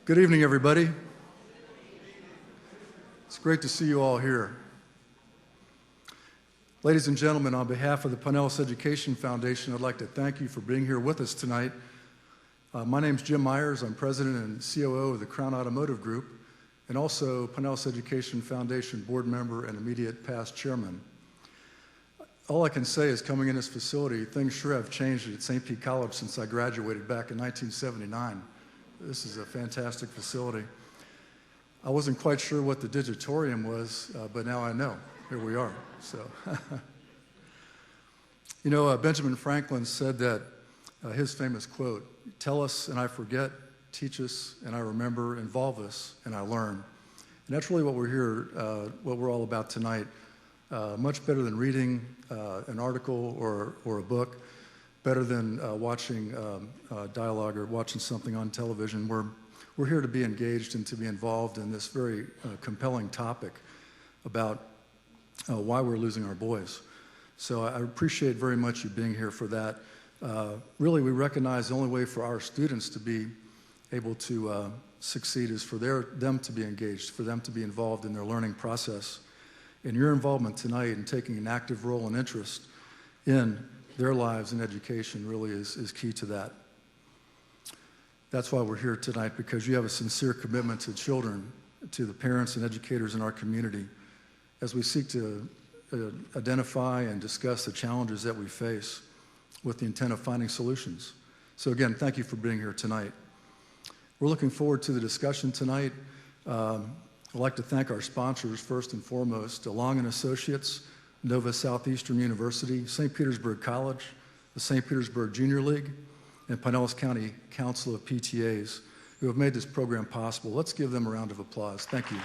Good evening, everybody. It's great to see you all here. Ladies and gentlemen, on behalf of the Pinellas Education Foundation, I'd like to thank you for being here with us tonight. My name's Jim Myers. I'm president and COO of the Crown Automotive Group, and also Pinellas Education Foundation board member and immediate past chairman. All I can say is, coming in this facility, things sure have changed at St. Pete College since I graduated back in 1979. This is a fantastic facility. I wasn't quite sure what the digitorium was, but now I know. Here we are. So, you know, Benjamin Franklin said that his famous quote, "Tell us and I forget, teach us and I remember, involve us and I learn." And that's really what we're here, what we're all about tonight. Much better than reading an article or a book, better than watching dialogue or watching something on television. We're here to be engaged and to be involved in this very compelling topic about why we're losing our boys. So I appreciate very much you being here for that. Really, we recognize the only way for our students to be able to succeed is for them to be engaged, for them to be involved in their learning process. And your involvement tonight in taking an active role and interest in their lives and education really is key to that. That's why we're here tonight, because you have a sincere commitment to children, to the parents and educators in our community, as we seek to identify and discuss the challenges that we face with the intent of finding solutions. So again, thank you for being here tonight. We're looking forward to the discussion tonight. I'd like to thank our sponsors first and foremost, Long & Associates, Nova Southeastern University, St. Petersburg College, the St. Petersburg Junior League, and Pinellas County Council of PTAs, who have made this program possible. Let's give them a round of applause. Thank you.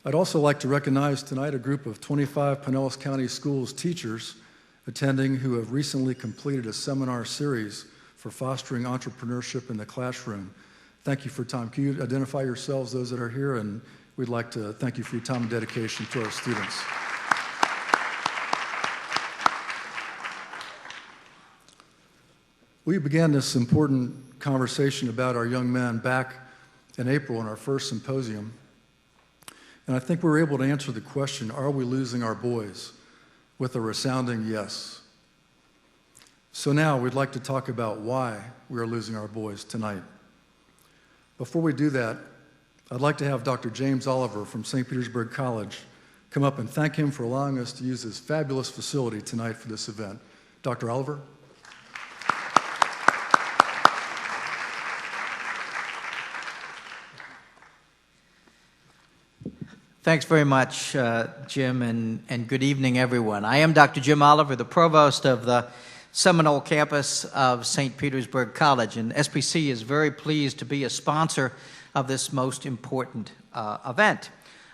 I'd also like to recognize tonight a group of 25 Pinellas County Schools teachers attending who have recently completed a seminar series for fostering entrepreneurship in the classroom. Thank you for your time. Can you identify yourselves, those that are here? And we'd like to thank you for your time and dedication to our students. We began this important conversation about our young men back in April in our first symposium. And I think we were able to answer the question, are we losing our boys, with a resounding yes. So now we'd like to talk about why we are losing our boys tonight. Before we do that, I'd like to have Dr. James Oliver from St. Petersburg College come up and thank him for allowing us to use this fabulous facility tonight for this event. Dr. Oliver? Thanks very much, Jim, and good evening, everyone. I am Dr. Jim Oliver, the provost of the Seminole campus of St. Petersburg College, and SPC is very pleased to be a sponsor of this most important event.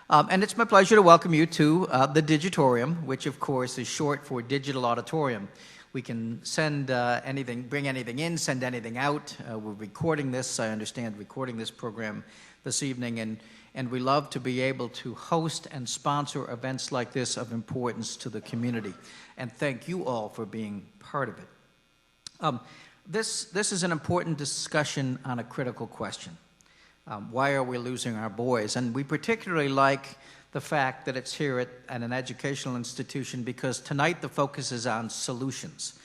And it's my pleasure to welcome you to the Digitorium, which of course is short for Digital Auditorium. We can send anything, bring anything in, send anything out. We're recording this, I understand, recording this program this evening, and we love to be able to host and sponsor events like this of importance to the community. And thank you all for being part of it. This is an important discussion on a critical question. Why are we losing our boys? And we particularly like the fact that it's here at an educational institution, because tonight the focus is on solutions.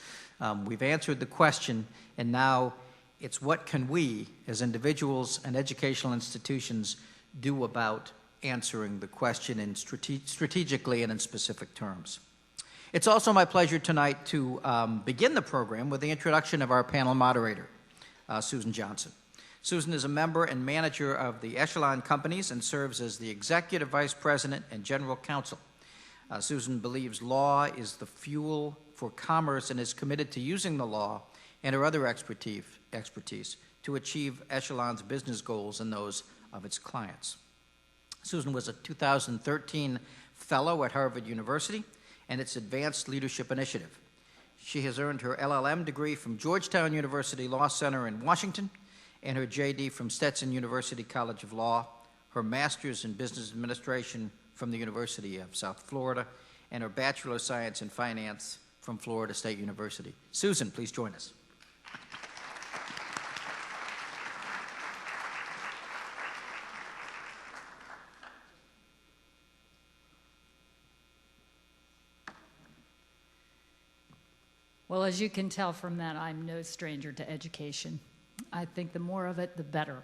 We've answered the question, and now it's what can we, as individuals and educational institutions, do about answering the question in strategically and in specific terms. It's also my pleasure tonight to begin the program with the introduction of our panel moderator, Susan Johnson. Susan is a member and manager of the Echelon Companies and serves as the Executive Vice President and General Counsel. Susan believes law is the fuel for commerce and is committed to using the law and her other expertise to achieve Echelon's business goals and those of its clients. Susan was a 2013 fellow at Harvard University and its Advanced Leadership Initiative. She has earned her LLM degree from Georgetown University Law Center in Washington and her JD from Stetson University College of Law, her master's in business administration from the University of South Florida, and her Bachelor of Science in Finance from Florida State University. Susan, please join us. Well, as you can tell from that, I'm no stranger to education. I think the more of it, the better.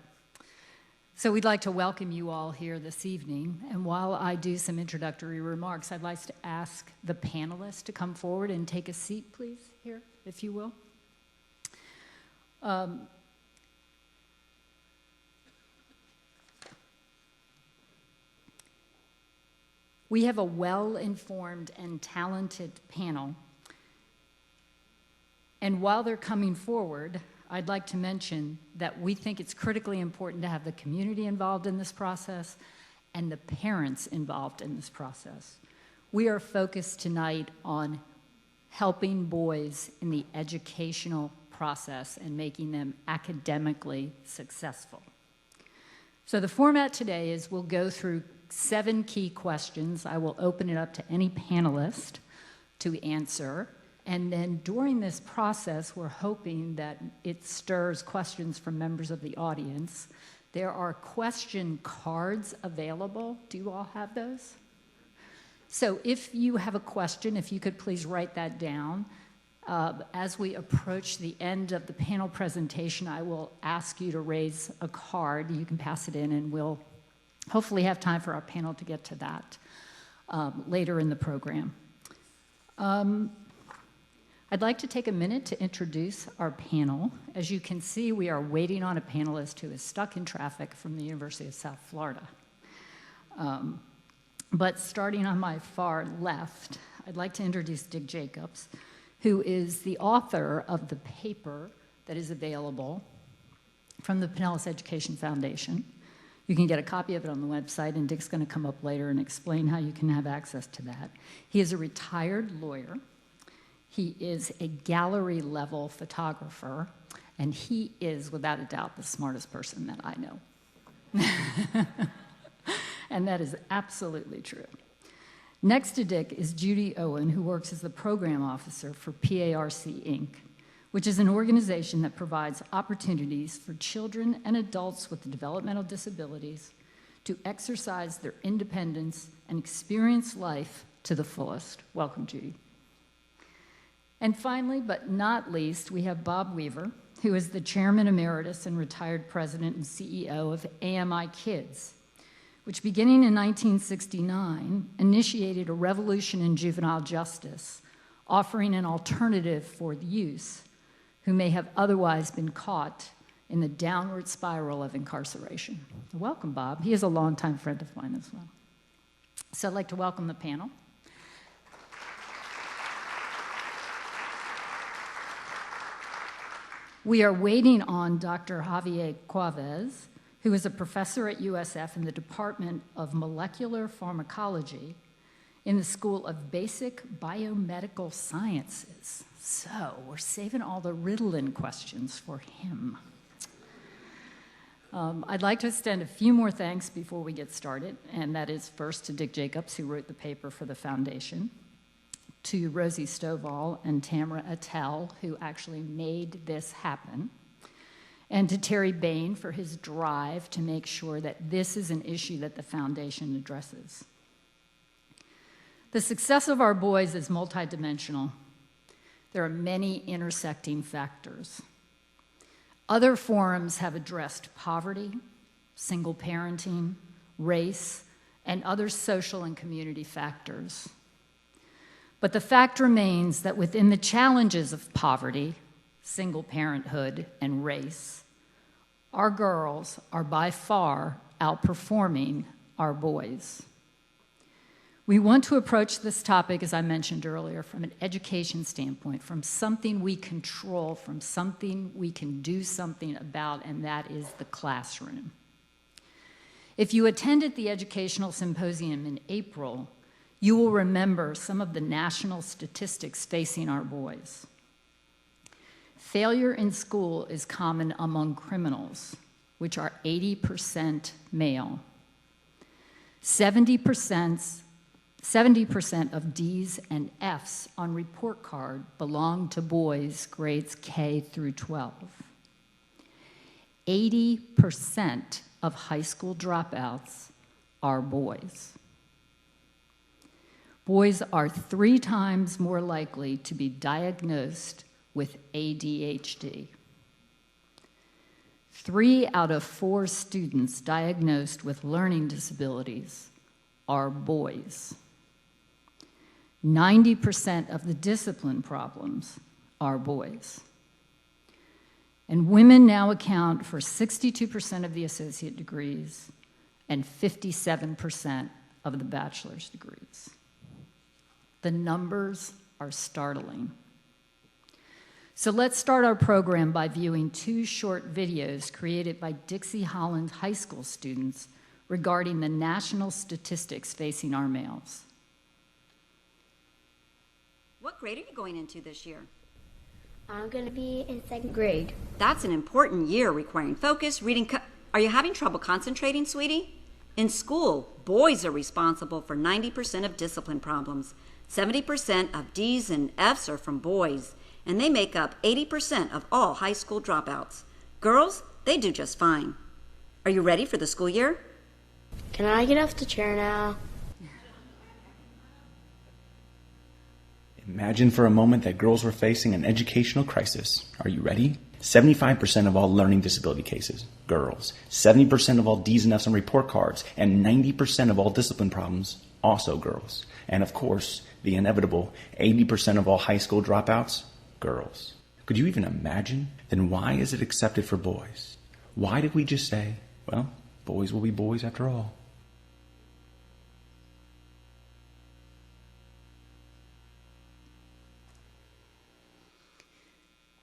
So we'd like to welcome you all here this evening. And while I do some introductory remarks, I'd like to ask the panelists to come forward and take a seat, please, here, if you will. We have a well-informed and talented panel. And while they're coming forward, I'd like to mention that we think it's critically important to have the community involved in this process and the parents involved in this process. We are focused tonight on helping boys in the educational process and making them academically successful. So the format today is we'll go through 7 key questions. I will open it up to any panelist to answer. And then during this process, we're hoping that it stirs questions from members of the audience. There are question cards available. Do you all have those? So if you have a question, if you could please write that down. As we approach the end of the panel presentation, I will ask you to raise a card. You can pass it in, and we'll hopefully have time for our panel to get to that later in the program. I'd like to take a minute to introduce our panel. As you can see, we are waiting on a panelist who is stuck in traffic from the University of South Florida. But starting on my far left, I'd like to introduce Dick Jacobs, who is the author of the paper that is available from the Pinellas Education Foundation. You can get a copy of it on the website, and Dick's going to come up later and explain how you can have access to that. He is a retired lawyer. He is a gallery-level photographer, and he is, without a doubt, the smartest person that I know. And that is absolutely true. Next to Dick is Judy Owen, who works as the program officer for PARC, Inc., which is an organization that provides opportunities for children and adults with developmental disabilities to exercise their independence and experience life to the fullest. Welcome, Judy. And finally, but not least, we have Bob Weaver, who is the chairman emeritus and retired president and CEO of AMI Kids, which beginning in 1969 initiated a revolution in juvenile justice, offering an alternative for the youth who may have otherwise been caught in the downward spiral of incarceration. Welcome, Bob. He is a longtime friend of mine as well. So I'd like to welcome the panel. We are waiting on Dr. Javier Cuevas, who is a professor at USF in the Department of Molecular Pharmacology in the School of Basic Biomedical Sciences. So we're saving all the Ritalin questions for him. I'd like to extend a few more thanks before we get started, and that is first to Dick Jacobs, who wrote the paper for the foundation, to Rosie Stovall and Tamara Attell, who actually made this happen, and to Terry Bain for his drive to make sure that this is an issue that the foundation addresses. The success of our boys is multidimensional. There are many intersecting factors. Other forums have addressed poverty, single parenting, race, and other social and community factors. But the fact remains that within the challenges of poverty, single parenthood, and race, our girls are by far outperforming our boys. We want to approach this topic, as I mentioned earlier, from an education standpoint, from something we control, from something we can do something about, and that is the classroom. If you attended the Educational Symposium in April, you will remember some of the national statistics facing our boys. Failure in school is common among criminals, which are 80% male. 70% 70% of D's and F's on report card belong to boys grades K through 12. 80% of high school dropouts are boys. Boys are 3 times more likely to be diagnosed with ADHD. 3 out of 4 students diagnosed with learning disabilities are boys. 90% of the discipline problems are boys. And women now account for 62% of the associate degrees and 57% of the bachelor's degrees. The numbers are startling. So let's start our program by viewing 2 short videos created by Dixie Holland High School students regarding the national statistics facing our males. What grade are you going into this year? I'm going to be in 2nd grade. That's an important year requiring focus, reading. Are you having trouble concentrating, sweetie? In school, boys are responsible for 90% of discipline problems. 70% of D's and F's are from boys, and they make up 80% of all high school dropouts. Girls, they do just fine. Are you ready for the school year? Can I get off the chair now? Imagine for a moment that girls were facing an educational crisis. Are you ready? 75% of all learning disability cases, girls. 70% of all D's and F's on report cards, and 90% of all discipline problems, also girls. And of course, the inevitable 80% of all high school dropouts, girls. Could you even imagine? Then why is it accepted for boys? Why did we just say, well, boys will be boys after all?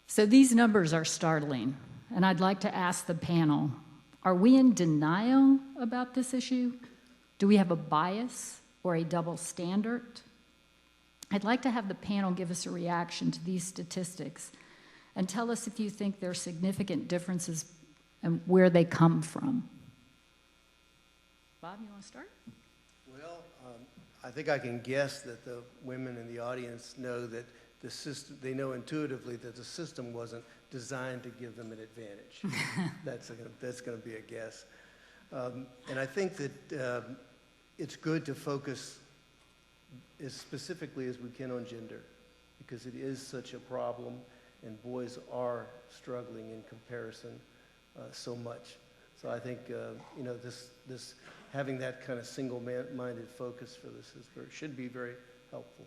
So these numbers are startling, and I'd like to ask the panel, are we in denial about this issue? Do we have a bias or a double standard? I'd like to have the panel give us a reaction to these statistics and tell us if you think there are significant differences and where they come from. Bob, you want to start? Well, I think I can guess that the women in the audience know that the system, they know intuitively that the system wasn't designed to give them an advantage. That's going to be a guess. And I think that it's good to focus as specifically as we can on gender, because it is such a problem, and boys are struggling in comparison so much. So I think this having that kind of single-minded focus for this should be very helpful.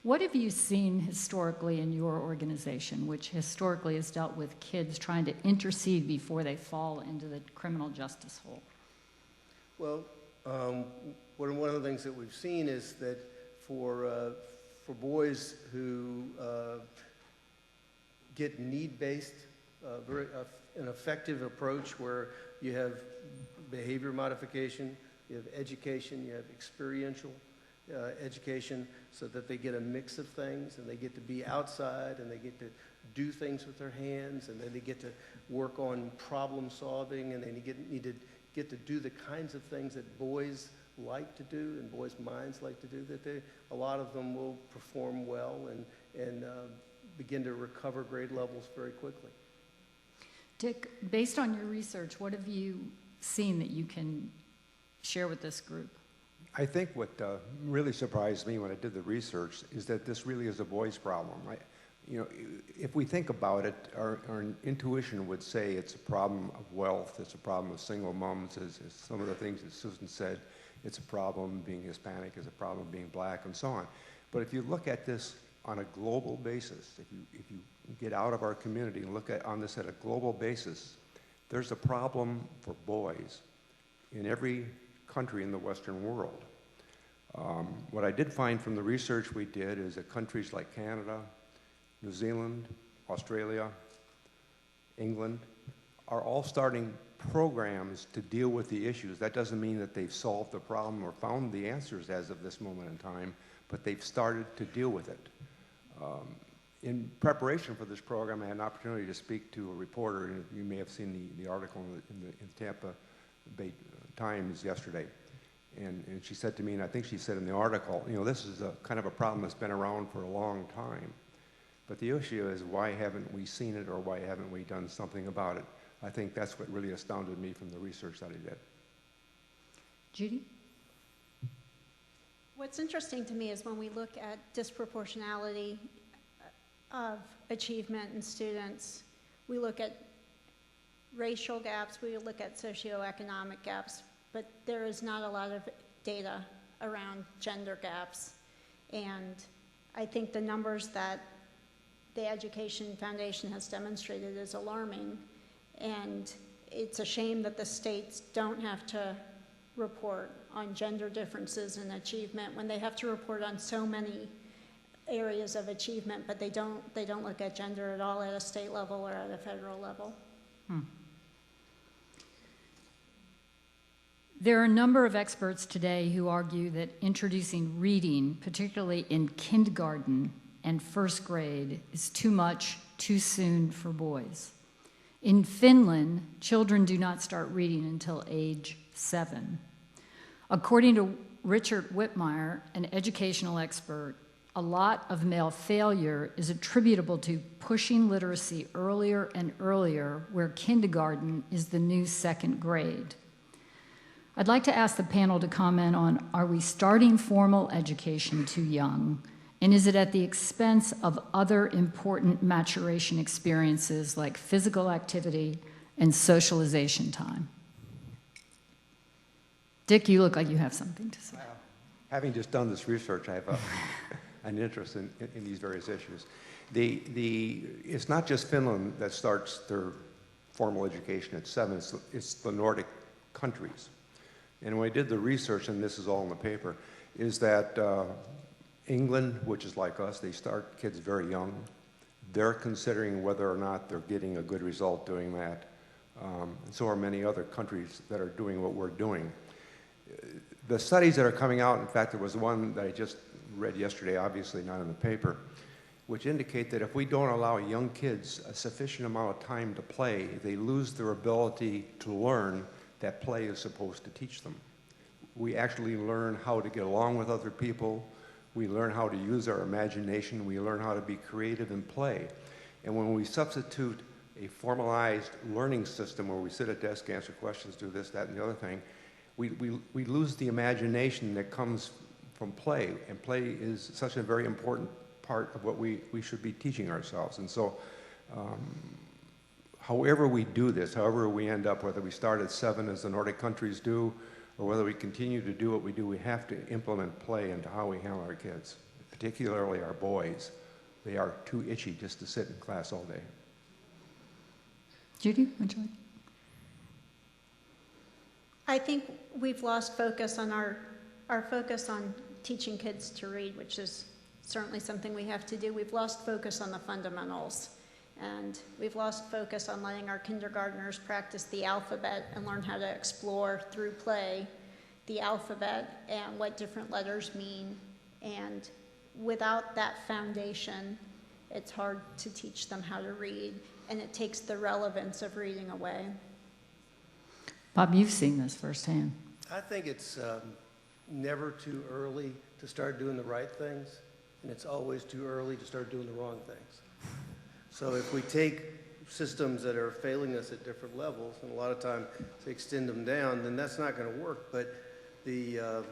What have you seen historically in your organization, which historically has dealt with kids trying to intercede before they fall into the criminal justice hole? Well, one of the things that we've seen is that for boys who get need-based, an effective approach where you have behavior modification, you have education, you have experiential education, so that they get a mix of things and they get to be outside and they get to do things with their hands, and then they get to work on problem solving, and they get to do the kinds of things that boys like to do and boys' minds like to do, that a lot of them will perform well and begin to recover grade levels very quickly. Dick, based on your research, what have you seen that you can share with this group? I think what really surprised me when I did the research is that this really is a boys' problem. If we think about it, our intuition would say it's a problem of wealth, it's a problem of single moms, as some of the things that Susan said, it's a problem being Hispanic, it's a problem being black, and so on. But if you look at this on a global basis, if you get out of our community and look on this at a global basis, there's a problem for boys in every country in the Western world. What I did find from the research we did is that countries like Canada, New Zealand, Australia, England are all starting programs to deal with the issues. That doesn't mean that they've solved the problem or found the answers as of this moment in time, but they've started to deal with it. In preparation for this program, I had an opportunity to speak to a reporter, and you may have seen the article in the Tampa Bay Times yesterday. And she said to me, and I think she said in the article, you know, this is a kind of a problem that's been around for a long time. But the issue is, why haven't we seen it, or why haven't we done something about it? I think that's what really astounded me from the research that I did. Judy? What's interesting to me is when we look at disproportionality of achievement in students, we look at racial gaps, we look at socioeconomic gaps, but there is not a lot of data around gender gaps. And I think the numbers that the Education Foundation has demonstrated is alarming. And it's a shame that the states don't have to report on gender differences in achievement when they have to report on so many areas of achievement, but they don't look at gender at all at a state level or at a federal level. There are a number of experts today who argue that introducing reading, particularly in kindergarten and first grade, is too much too soon for boys. In Finland, children do not start reading until age 7. According to Richard Whitmire, an educational expert, a lot of male failure is attributable to pushing literacy earlier and earlier, where kindergarten is the new second grade. I'd like to ask the panel to comment on, are we starting formal education too young? And is it at the expense of other important maturation experiences like physical activity and socialization time? Dick, you look like you have something to say. Having just done this research, I have an interest in these various issues. It's not just Finland that starts their formal education at 7, it's the Nordic countries. And when I did the research, and this is all in the paper, is that England, which is like us, they start kids very young. They're considering whether or not they're getting a good result doing that. And so are many other countries that are doing what we're doing. The studies that are coming out, in fact, there was one that I just read yesterday, obviously not in the paper, which indicate that if we don't allow young kids a sufficient amount of time to play, they lose their ability to learn that play is supposed to teach them. We actually learn how to get along with other people. We learn how to use our imagination. We learn how to be creative and play. And when we substitute a formalized learning system where we sit at desk, answer questions, do this, that, and the other thing, we lose the imagination that comes from play. And play is such a very important part of what we should be teaching ourselves. And so however we do this, however we end up, whether we start at 7 as the Nordic countries do, or whether we continue to do what we do, we have to implement play into how we handle our kids, particularly our boys. They are too itchy just to sit in class all day. Judy, would you like? I think we've lost focus on our focus on teaching kids to read, which is certainly something we have to do. We've lost focus on the fundamentals. And we've lost focus on letting our kindergartners practice the alphabet and learn how to explore through play the alphabet and what different letters mean. And without that foundation, it's hard to teach them how to read, and it takes the relevance of reading away. Bob, you've seen this firsthand. I think it's never too early to start doing the right things, and it's always too early to start doing the wrong things. So if we take systems that are failing us at different levels, and a lot of time to extend them down, then that's not going to work. But I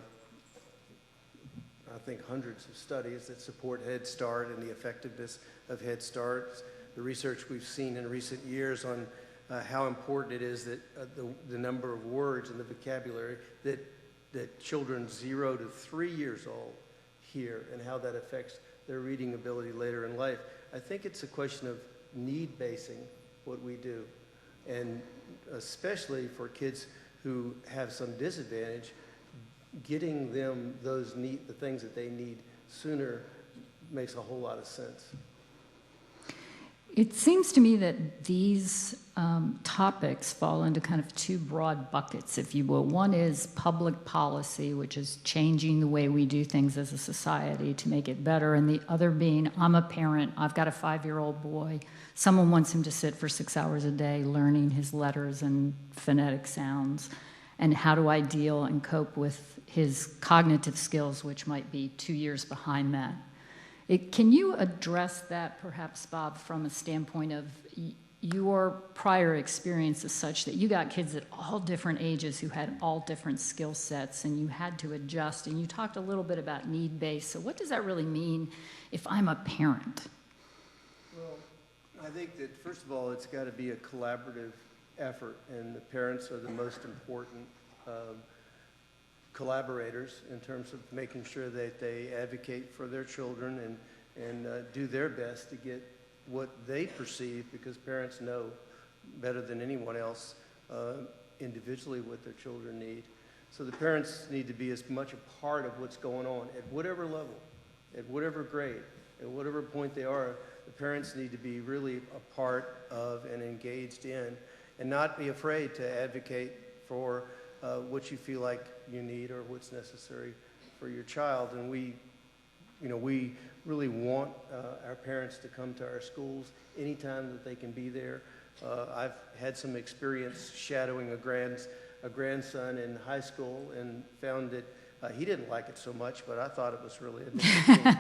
think hundreds of studies that support Head Start and the effectiveness of Head Start, the research we've seen in recent years on how important it is that the number of words and the vocabulary that children 0 to 3 years old hear, and how that affects their reading ability later in life. I think it's a question of need-basing what we do, and especially for kids who have some disadvantage, getting them the things that they need sooner makes a whole lot of sense. It seems to me that these topics fall into kind of two broad buckets, if you will. One is public policy, which is changing the way we do things as a society to make it better, and the other being, I'm a parent, I've got a 5-year-old boy, someone wants him to sit for 6 hours a day learning his letters and phonetic sounds. and how do I deal and cope with his cognitive skills, which might be 2 years behind that. Can you address that, perhaps, Bob, from a standpoint of your prior experience is such that you got kids at all different ages who had all different skill sets, and you had to adjust, and you talked a little bit about need-based. So what does that really mean if I'm a parent? Well, I think that, first of all, it's got to be a collaborative effort, and the parents are the most important collaborators in terms of making sure that they advocate for their children and do their best to get what they perceive, because parents know better than anyone else individually what their children need. So the parents need to be as much a part of what's going on at whatever level, at whatever grade, at whatever point they are. The parents need to be really a part of and engaged in, and not be afraid to advocate for what you feel like you need or what's necessary for your child. And we really want our parents to come to our schools anytime that they can be there. I've had some experience shadowing a grandson in high school and found that he didn't like it so much, but I thought it was really interesting.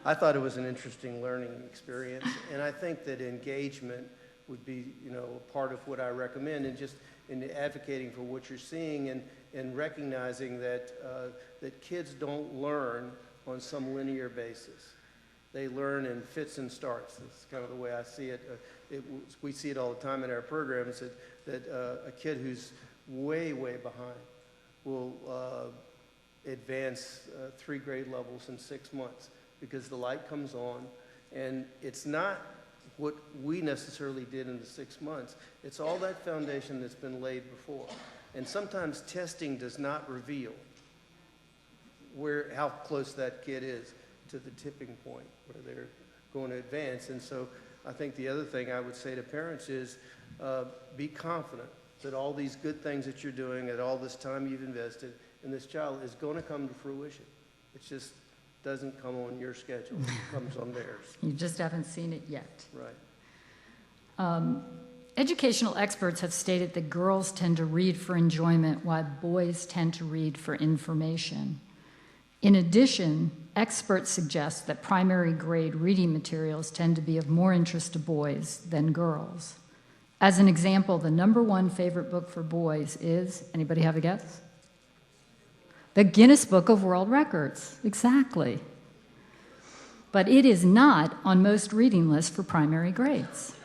I thought it was an interesting learning experience, and I think that engagement would be, part of what I recommend, and just in advocating for what you're seeing and recognizing that that kids don't learn on some linear basis. They learn in fits and starts. That's kind of the way I see it. We see it all the time in our programs that a kid who's way behind will advance 3 grade levels in 6 months because the light comes on, and it's not what we necessarily did in the 6 months. It's all that foundation that's been laid before. And sometimes testing does not reveal how close that kid is to the tipping point where they're going to advance. And so I think the other thing I would say to parents is be confident that all these good things that you're doing and all this time you've invested in this child is going to come to fruition. It just doesn't come on your schedule. It comes on theirs. You just haven't seen it yet. Right. Educational experts have stated that girls tend to read for enjoyment while boys tend to read for information. In addition, experts suggest that primary grade reading materials tend to be of more interest to boys than girls. As an example, the #1 favorite book for boys is, anybody have a guess? The Guinness Book of World Records, exactly. But it is not on most reading lists for primary grades.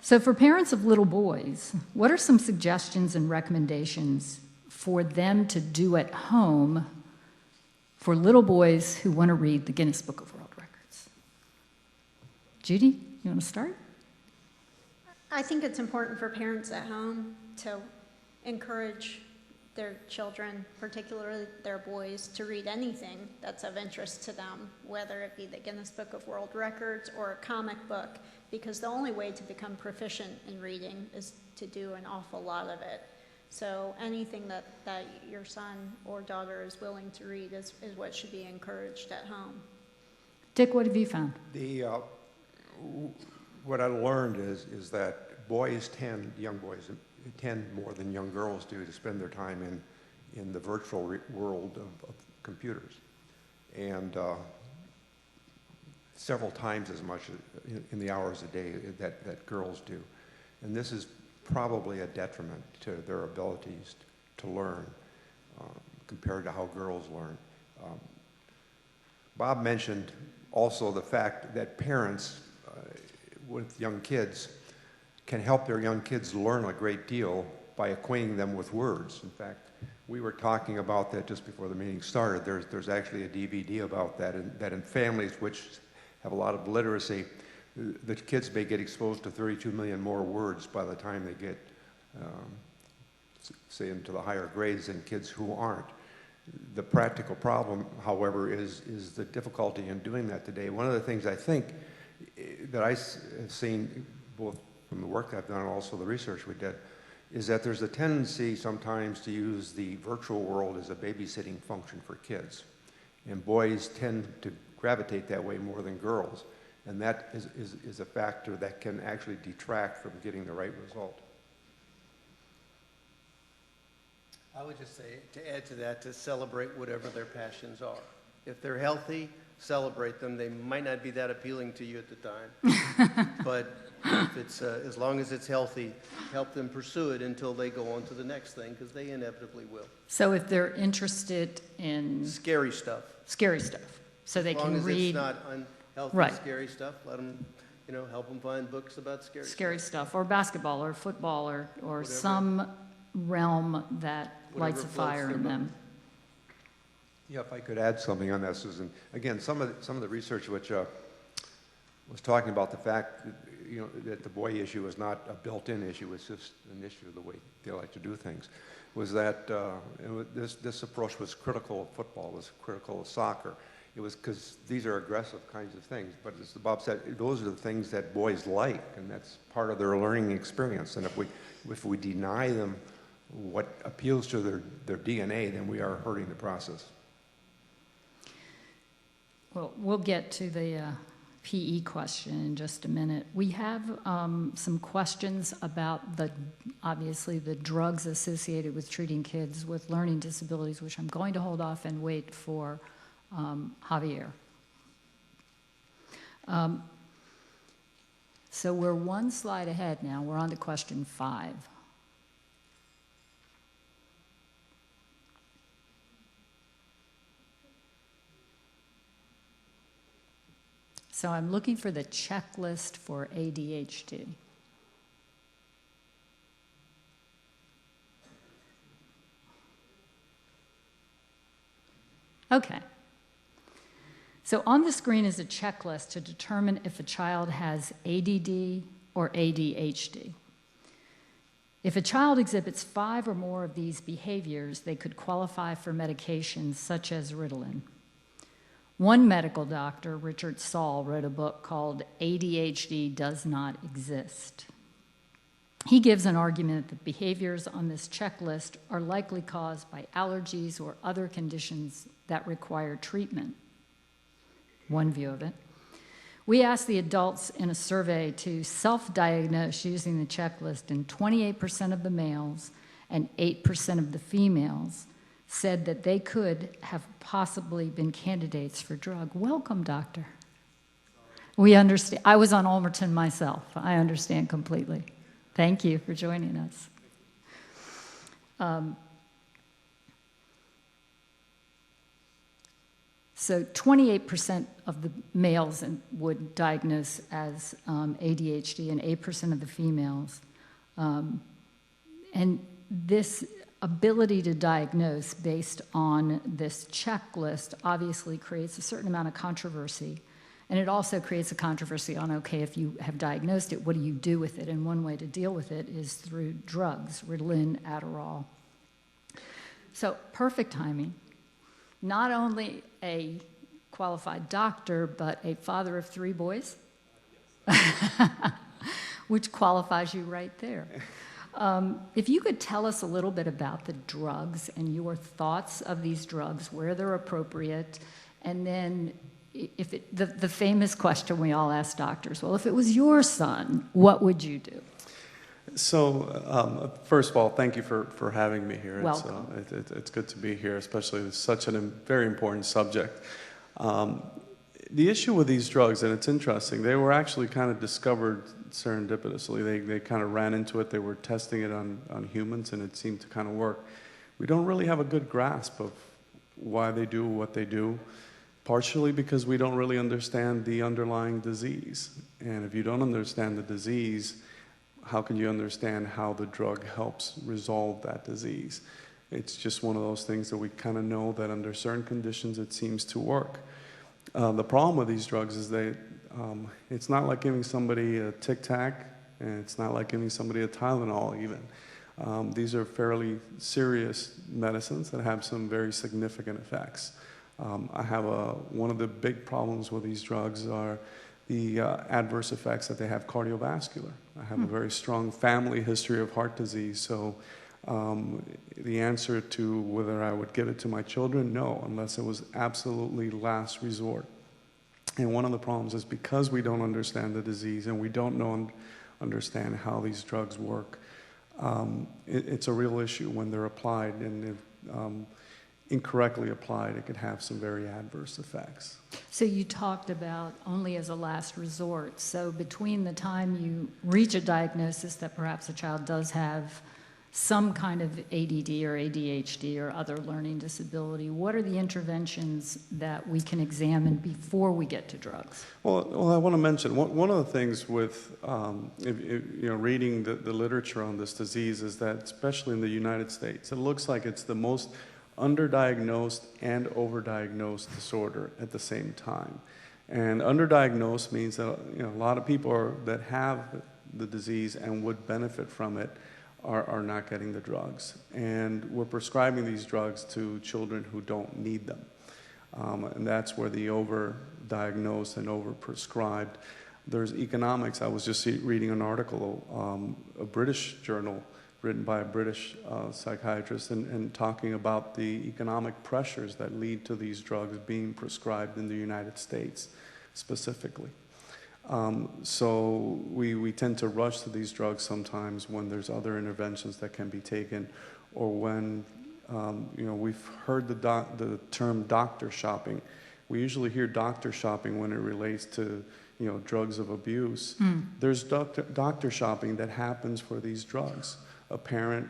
So for parents of little boys, what are some suggestions and recommendations for them to do at home for little boys who want to read the Guinness Book of World Records? Judy, you want to start? I think it's important for parents at home to encourage their children, particularly their boys, to read anything that's of interest to them, whether it be the Guinness Book of World Records or a comic book, because the only way to become proficient in reading is to do an awful lot of it. So anything that your son or daughter is willing to read is what should be encouraged at home. Dick, what have you found? What I learned is that young boys tend more than young girls do to spend their time in the virtual world of computers, and several times as much in the hours a day that girls do. And this is probably a detriment to their abilities to learn compared to how girls learn. Bob mentioned also the fact that parents with young kids can help their young kids learn a great deal by acquainting them with words. In fact, we were talking about that just before the meeting started. There's actually a DVD about that, and that in families which have a lot of literacy, the kids may get exposed to 32 million more words by the time they get, say, into the higher grades than kids who aren't. The practical problem, however, is the difficulty in doing that today. One of the things I think that I've seen, both from the work I've done and also the research we did, is that there's a tendency sometimes to use the virtual world as a babysitting function for kids. And boys tend to gravitate that way more than girls. And that is a factor that can actually detract from getting the right result. I would just say, to add to that, to celebrate whatever their passions are. If they're healthy, celebrate them. They might not be that appealing to you at the time, but if it's, as long as it's healthy, help them pursue it until they go on to the next thing, because they inevitably will. So if they're interested in Scary stuff. So they As long can as read it's not unhealthy, Right. scary stuff, let them, help them find books about scary scary stuff. stuff, or basketball, or football, or Whatever. some realm that lights a Whatever floats fire their in boat. them. Yeah, if I could add something on that, Susan. Again, some of the research which was talking about the fact that the boy issue is not a built-in issue, it's just an issue of the way they like to do things, was that this approach was critical of football, was critical of soccer. It was because these are aggressive kinds of things, but as Bob said, those are the things that boys like, and that's part of their learning experience. And if we deny them what appeals to their DNA, then we are hurting the process. Well, we'll get to the PE question in just a minute. We have some questions about obviously the drugs associated with treating kids with learning disabilities, which I'm going to hold off and wait for Javier. So we're one slide ahead now. We're on to question 5. So I'm looking for the checklist for ADHD. Okay. So on the screen is a checklist to determine if a child has ADD or ADHD. If a child exhibits 5 or more of these behaviors, they could qualify for medications such as Ritalin. One medical doctor, Richard Saul, wrote a book called ADHD Does Not Exist. He gives an argument that behaviors on this checklist are likely caused by allergies or other conditions that require treatment. One view of it. We asked the adults in a survey to self-diagnose using the checklist, and 28% of the males and 8% of the females said that they could have possibly been candidates for drug. Welcome, doctor. We understand. I was on Ulmerton myself. I understand completely. Thank you for joining us. So 28% of the males would diagnose as ADHD and 8% of the females. And this ability to diagnose based on this checklist obviously creates a certain amount of controversy. And it also creates a controversy on, okay, if you have diagnosed it, what do you do with it? And one way to deal with it is through drugs, Ritalin, Adderall. So perfect timing. Not only a qualified doctor, but a father of 3 boys, which qualifies you right there. If you could tell us a little bit about the drugs and your thoughts of these drugs, where they're appropriate, and then the famous question we all ask doctors, well, if it was your son, what would you do? So, first of all, thank you for having me here. Welcome. It's good to be here, especially with such a very important subject. The issue with these drugs, and it's interesting, they were actually kind of discovered serendipitously. They kind of ran into it. They were testing it on humans, and it seemed to kind of work. We don't really have a good grasp of why they do what they do, partially because we don't really understand the underlying disease. And if you don't understand the disease, how can you understand how the drug helps resolve that disease? It's just one of those things that we kind of know that under certain conditions it seems to work. The problem with these drugs is it's not like giving somebody a Tic Tac, and it's not like giving somebody a Tylenol even. These are fairly serious medicines that have some very significant effects. One of the big problems with these drugs are the adverse effects that they have cardiovascular. I have a very strong family history of heart disease, so the answer to whether I would give it to my children, no, unless it was absolutely last resort. And one of the problems is because we don't understand the disease and we don't understand how these drugs work, it's a real issue when they're applied, and if incorrectly applied, it could have some very adverse effects. So you talked about only as a last resort. So between the time you reach a diagnosis that perhaps a child does have some kind of ADD or ADHD or other learning disability, what are the interventions that we can examine before we get to drugs? Well, I want to mention one of the things with reading the literature on this disease is that, especially in the United States, it looks like it's the most underdiagnosed and overdiagnosed disorder at the same time. And underdiagnosed means that a lot of people that have the disease and would benefit from it are not getting the drugs. And we're prescribing these drugs to children who don't need them. And that's where the overdiagnosed and overprescribed. There's economics. I was just reading an article, a British journal written by a British psychiatrist, and talking about the economic pressures that lead to these drugs being prescribed in the United States specifically. So we tend to rush to these drugs sometimes when there's other interventions that can be taken, or when we've heard the term doctor shopping. We usually hear doctor shopping when it relates to drugs of abuse. There's doctor shopping that happens for these drugs. A parent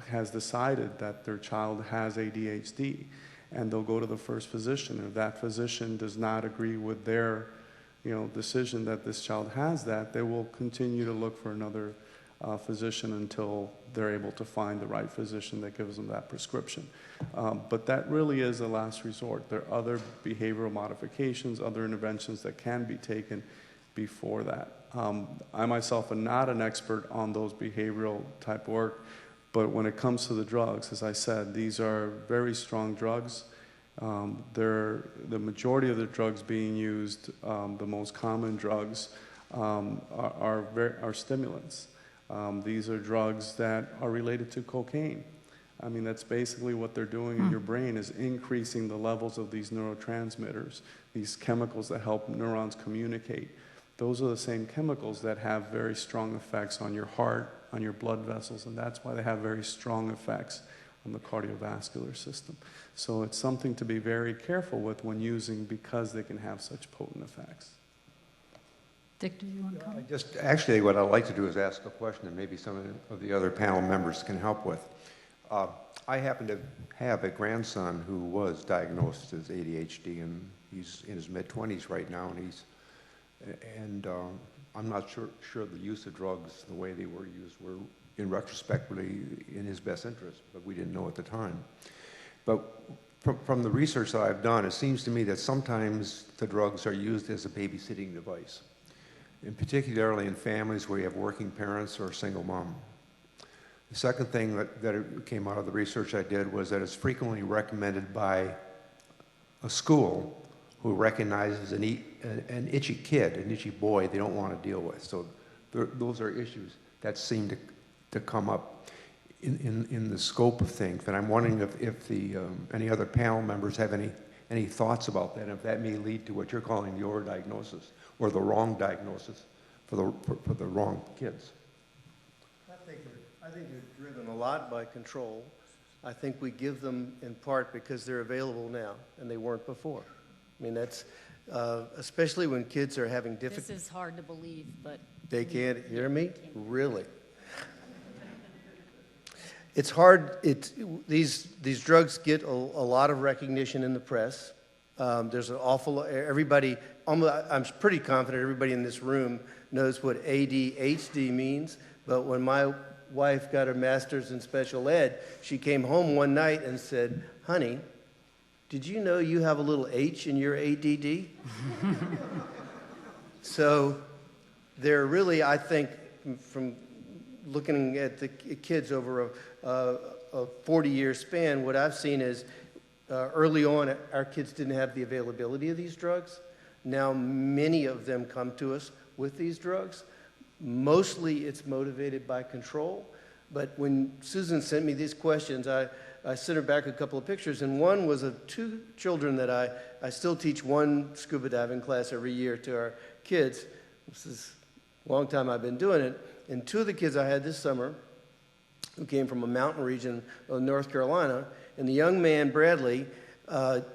has decided that their child has ADHD, and they'll go to the first physician. If that physician does not agree with their decision that this child has that, they will continue to look for another physician until they're able to find the right physician that gives them that prescription. But that really is a last resort. There are other behavioral modifications, other interventions that can be taken before that. I myself am not an expert on those behavioral type work, but when it comes to the drugs, as I said, these are very strong drugs. The majority of the drugs being used, the most common drugs, are stimulants. These are drugs that are related to cocaine. I mean, that's basically what they're doing in your brain, is increasing the levels of these neurotransmitters, these chemicals that help neurons communicate. Those are the same chemicals that have very strong effects on your heart, on your blood vessels, and that's why they have very strong effects on the cardiovascular system. So it's something to be very careful with when using, because they can have such potent effects. Dick, do you want to comment? Actually, what I'd like to do is ask a question that maybe some of the other panel members can help with. I happen to have a grandson who was diagnosed as ADHD, and he's in his mid-20s right now, and I'm not sure the use of drugs, the way they were used, were in retrospect really in his best interest, but we didn't know at the time. But from the research that I've done, it seems to me that sometimes the drugs are used as a babysitting device, and particularly in families where you have working parents or a single mom. The second thing that came out of the research I did was that it's frequently recommended by a school who recognizes an itchy kid, an itchy boy they don't want to deal with. So those are issues that seem to come up in the scope of things. And I'm wondering if any other panel members have any thoughts about that, and if that may lead to what you're calling the overdiagnosis or the wrong diagnosis for the wrong kids. I think they're driven a lot by control. I think we give them in part because they're available now and they weren't before. I mean, that's especially when kids are having difficulty. This is hard to believe, but... They can't hear me? Really? It's hard. These drugs get a lot of recognition in the press. There's an awful... Everybody... I'm pretty confident everybody in this room knows what ADHD means, but when my wife got her master's in special ed, she came home one night and said, "Honey, did you know you have a little H in your ADD?" So they're really, I think, from looking at the kids over a 40-year span, what I've seen is early on, our kids didn't have the availability of these drugs. Now many of them come to us with these drugs. Mostly it's motivated by control. But when Susan sent me these questions, I sent her back a couple of pictures, and one was of two children that I still teach one scuba diving class every year to our kids. This is a long time I've been doing it. And two of the kids I had this summer who came from a mountain region of North Carolina. And the young man, Bradley,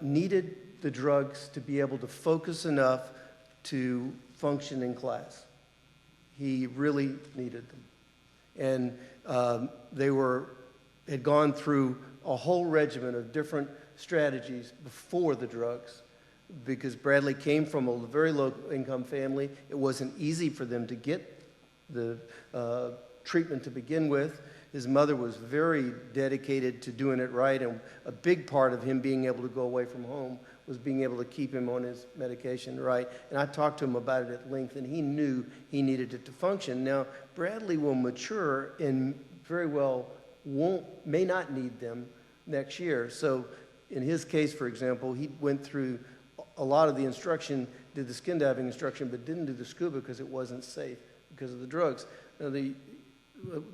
needed the drugs to be able to focus enough to function in class. He really needed them. And they had gone through a whole regimen of different strategies before the drugs, because Bradley came from a very low-income family. It wasn't easy for them to get the treatment to begin with. His mother was very dedicated to doing it right, and a big part of him being able to go away from home was being able to keep him on his medication right. And I talked to him about it at length, and he knew he needed it to function. Now, Bradley will mature and very well may not need them next year. So in his case, for example, he went through a lot of the instruction, did the skin diving instruction, but didn't do the scuba because it wasn't safe because of the drugs. Now, the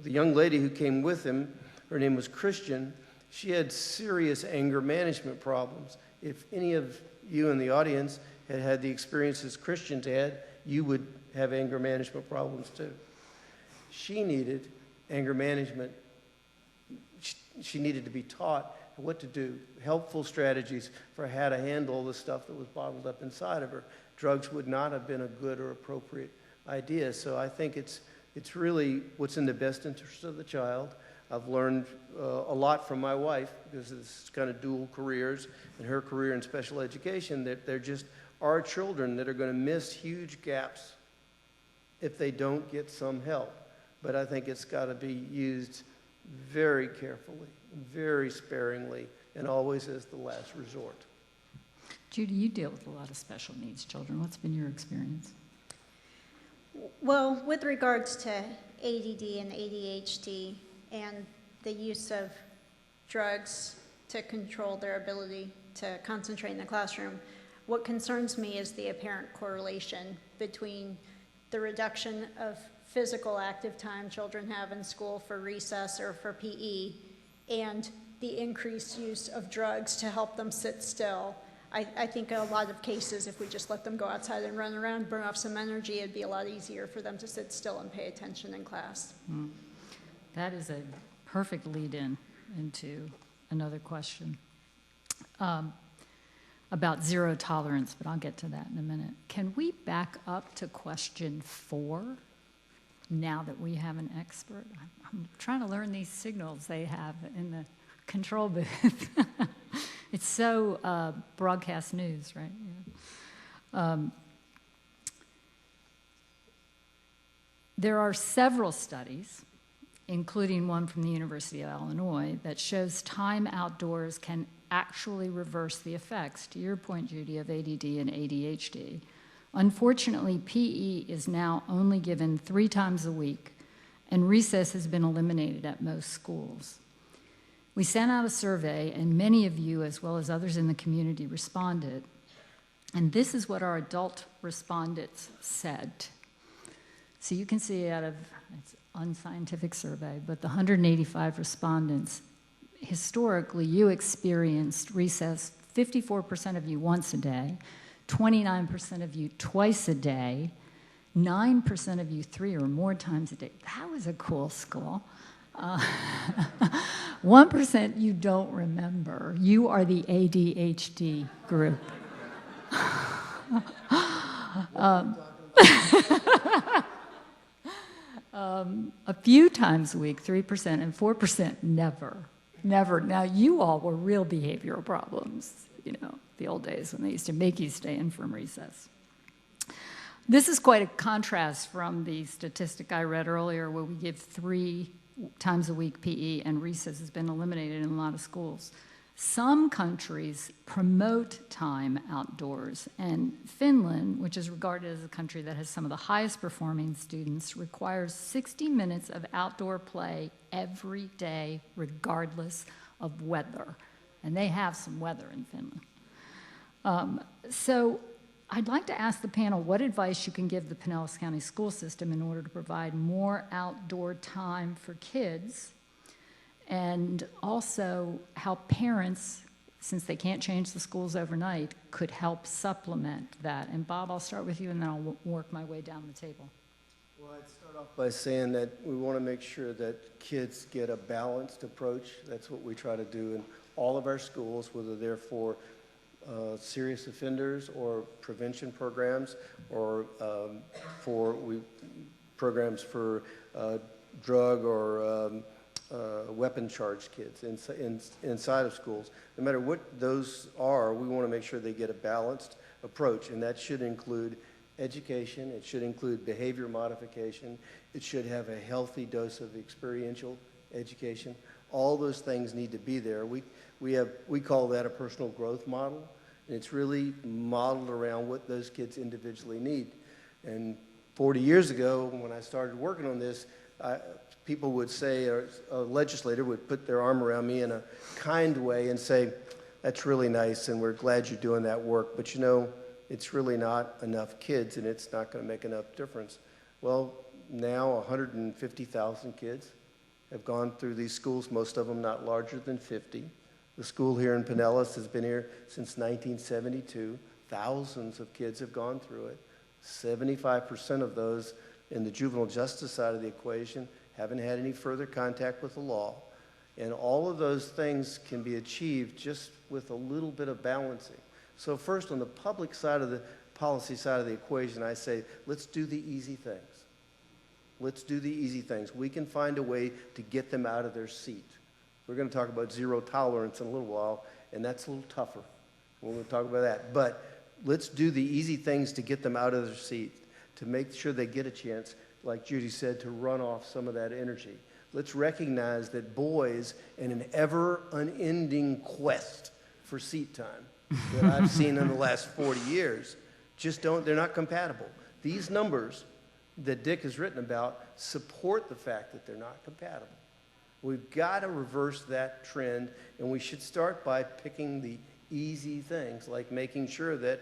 young lady who came with him, her name was Christian, she had serious anger management problems. If any of you in the audience had had the experiences Christians had, you would have anger management problems too. She needed anger management. She needed to be taught what to do, helpful strategies for how to handle the stuff that was bottled up inside of her. Drugs would not have been a good or appropriate idea. So I think it's really what's in the best interest of the child. I've learned a lot from my wife, because it's kind of dual careers, and her career in special education, that there just are children that are going to miss huge gaps if they don't get some help. But I think it's got to be used very carefully, very sparingly, and always as the last resort. Judy, you deal with a lot of special needs children. What's been your experience? Well, with regards to ADD and ADHD and the use of drugs to control their ability to concentrate in the classroom, what concerns me is the apparent correlation between the reduction of physical active time children have in school for recess or for PE and the increased use of drugs to help them sit still. I think in a lot of cases, if we just let them go outside and run around, burn off some energy, it'd be a lot easier for them to sit still and pay attention in class. That is a perfect lead-in into another question about zero tolerance, but I'll get to that in a minute. Can we back up to question 4 now that we have an expert? I'm trying to learn these signals they have in the control booth. It's so broadcast news, right? Yeah. There are several studies, including one from the University of Illinois, that shows time outdoors can actually reverse the effects, to your point, Judy, of ADD and ADHD. Unfortunately, PE is now only given 3 times a week, and recess has been eliminated at most schools. We sent out a survey, and many of you, as well as others in the community, responded. And this is what our adult respondents said. So you can see out of, it's an unscientific survey, but the 185 respondents, historically, you experienced recess, 54% of you once a day, 29% of you twice a day, 9% of you 3 or more times a day. That was a cool school. 1% you don't remember. You are the ADHD group. A few times a week, 3%, and 4% never. Never. Now, you all were real behavioral problems, you know, the old days when they used to make you stay in from recess. This is quite a contrast from the statistic I read earlier where we give 3 times a week PE and recess has been eliminated in a lot of schools. Some countries promote time outdoors, and Finland, which is regarded as a country that has some of the highest performing students, requires 60 minutes of outdoor play every day, regardless of weather. And they have some weather in Finland. So I'd like to ask the panel what advice you can give the Pinellas County school system in order to provide more outdoor time for kids, and also how parents, since they can't change the schools overnight, could help supplement that. And Bob, I'll start with you, and then I'll work my way down the table. Well, I'd start off by saying that we want to make sure that kids get a balanced approach. That's what we try to do in all of our schools, whether they're for serious offenders or prevention programs or programs for drug or weapon charged kids inside of schools. No matter what those are, we want to make sure they get a balanced approach, and that should include education, it should include behavior modification, it should have a healthy dose of experiential education. All those things need to be there. We call that a personal growth model, and it's really modeled around what those kids individually need. And 40 years ago, when I started working on this, people would say, or a legislator would put their arm around me in a kind way and say, "That's really nice, and we're glad you're doing that work, but you know, it's really not enough kids, and it's not going to make enough difference." Well, now 150,000 kids have gone through these schools, most of them not larger than 50. The school here in Pinellas has been here since 1972. Thousands of kids have gone through it. 75% of those in the juvenile justice side of the equation haven't had any further contact with the law. And all of those things can be achieved just with a little bit of balancing. So first, on the public side of the policy side of the equation, I say, let's do the easy things. Let's do the easy things. We can find a way to get them out of their seat. We're going to talk about zero tolerance in a little while, and that's a little tougher. We're going to talk about that. But let's do the easy things to get them out of their seat, to make sure they get a chance, like Judy said, to run off some of that energy. Let's recognize that boys, in an ever unending quest for seat time that I've seen in the last 40 years, they're not compatible. These numbers that Dick has written about support the fact that they're not compatible. We've got to reverse that trend, and we should start by picking the easy things, like making sure that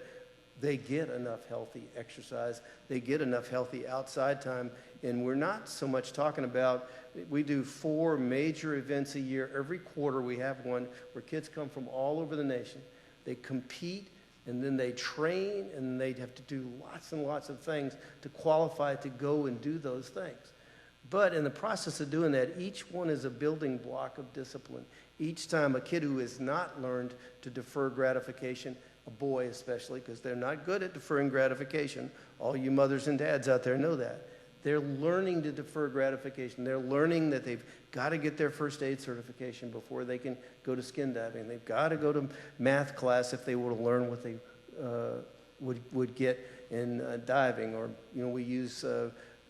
they get enough healthy exercise, they get enough healthy outside time, and we're not so much talking about, we do 4 major events a year. Every quarter we have one where kids come from all over the nation. They compete, and then they train, and they have to do lots and lots of things to qualify to go and do those things. But in the process of doing that, each one is a building block of discipline. Each time a kid who has not learned to defer gratification, a boy especially, because they're not good at deferring gratification. All you mothers and dads out there know that. They're learning to defer gratification. They're learning that they've got to get their first aid certification before they can go to skin diving. They've got to go to math class if they were to learn what they would get in diving. Or, we use,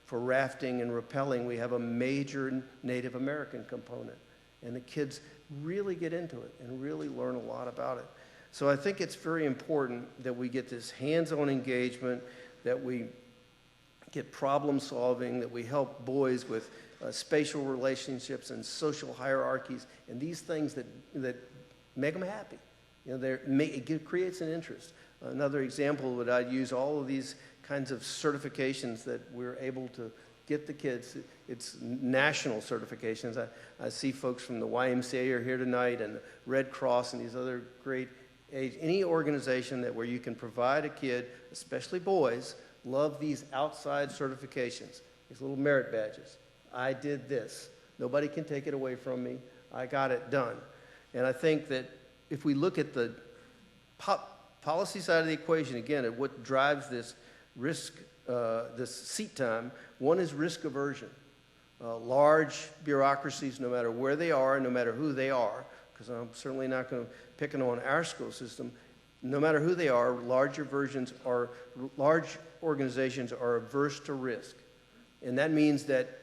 for rafting and rappelling, we have a major Native American component. And the kids really get into it and really learn a lot about it. So I think it's very important that we get this hands-on engagement, that we get problem solving, that we help boys with spatial relationships and social hierarchies, and these things that make them happy. It creates an interest. Another example that I'd use, all of these kinds of certifications that we're able to get the kids, it's national certifications. I see folks from the YMCA are here tonight, and the Red Cross and these other great any organization where you can provide a kid, especially boys, love these outside certifications, these little merit badges. I did this. Nobody can take it away from me. I got it done. And I think that if we look at the policy side of the equation, again, at what drives this risk, this seat time, one is risk aversion. Large bureaucracies, no matter where they are, no matter who they are, because I'm certainly not going to pick on our school system, no matter who they are, large organizations are averse to risk. And that means that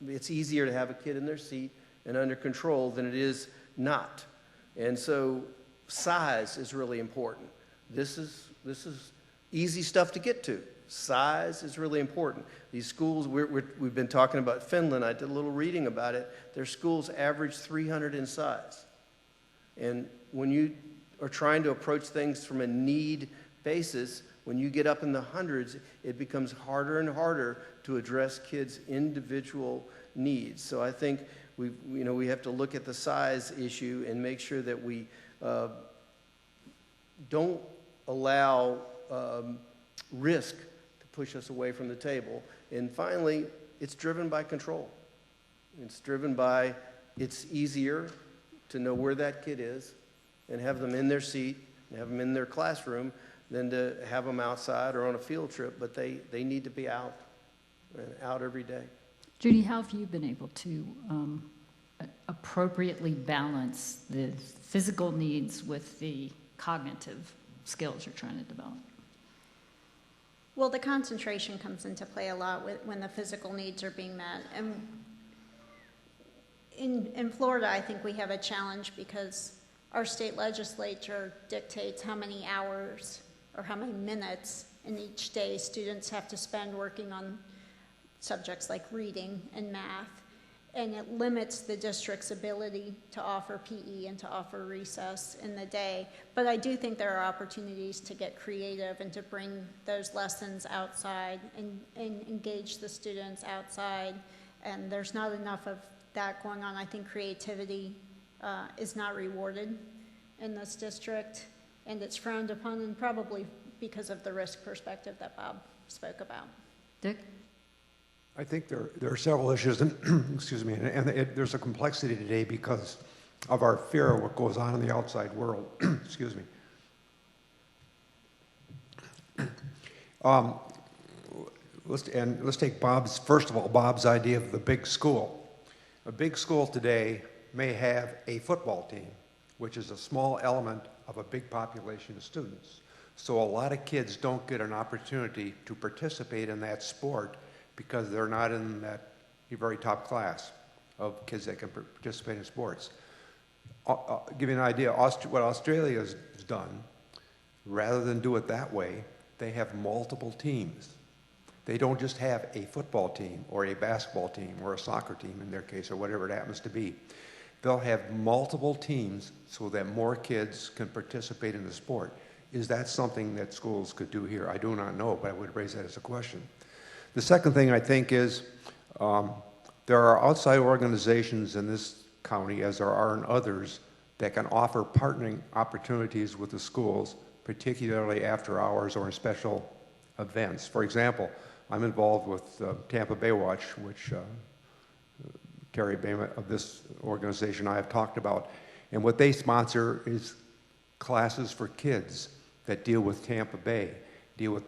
it's easier to have a kid in their seat and under control than it is not. And so size is really important. This is easy stuff to get to. Size is really important. These schools, we've been talking about Finland. I did a little reading about it. Their schools average 300 in size. And when you are trying to approach things from a need basis, when you get up in the hundreds, it becomes harder and harder to address kids' individual needs. So I think we have to look at the size issue and make sure that we don't allow risk to push us away from the table. And finally, it's driven by control. It's driven by, it's easier to know where that kid is and have them in their seat and have them in their classroom than to have them outside or on a field trip, but they need to be out and out every day. Judy, how have you been able to appropriately balance the physical needs with the cognitive skills you're trying to develop? Well, the concentration comes into play a lot when the physical needs are being met. And in Florida, I think we have a challenge because our state legislature dictates how many hours or how many minutes in each day students have to spend working on subjects like reading and math. And it limits the district's ability to offer PE and to offer recess in the day. But I do think there are opportunities to get creative and to bring those lessons outside and engage the students outside. And there's not enough of that going on. I think creativity is not rewarded in this district, and it's frowned upon, and probably because of the risk perspective that Bob spoke about. Dick? I think there are several issues, and excuse me, and there's a complexity today because of our fear of what goes on in the outside world. Excuse me. Let's take first of all, Bob's idea of the big school. A big school today may have a football team, which is a small element of a big population of students. So a lot of kids don't get an opportunity to participate in that sport because they're not in that very top class of kids that can participate in sports. Give you an idea, what Australia has done, rather than do it that way, they have multiple teams. They don't just have a football team or a basketball team or a soccer team in their case or whatever it happens to be. They'll have multiple teams so that more kids can participate in the sport. Is that something that schools could do here? I do not know, but I would raise that as a question. The second thing I think is there are outside organizations in this county, as there are in others, that can offer partnering opportunities with the schools, particularly after hours or in special events. For example, I'm involved with Tampa Bay Watch, which Terry Bama of this organization I have talked about. And what they sponsor is classes for kids that deal with Tampa Bay, deal with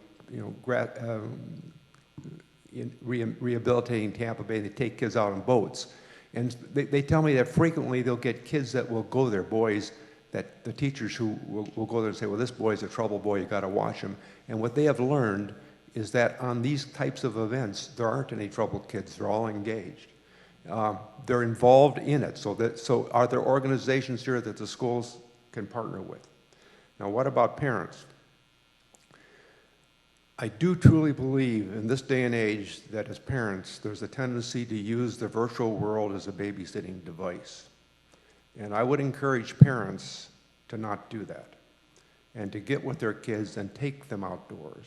rehabilitating Tampa Bay. They take kids out on boats. And they tell me that frequently they'll get kids that will go there, boys, that the teachers who will go there and say, well, this boy's a trouble boy, you got to watch him. And what they have learned is that on these types of events, there aren't any troubled kids. They're all engaged. They're involved in it. So are there organizations here that the schools can partner with? Now, what about parents? I do truly believe in this day and age that as parents, there's a tendency to use the virtual world as a babysitting device. And I would encourage parents to not do that and to get with their kids and take them outdoors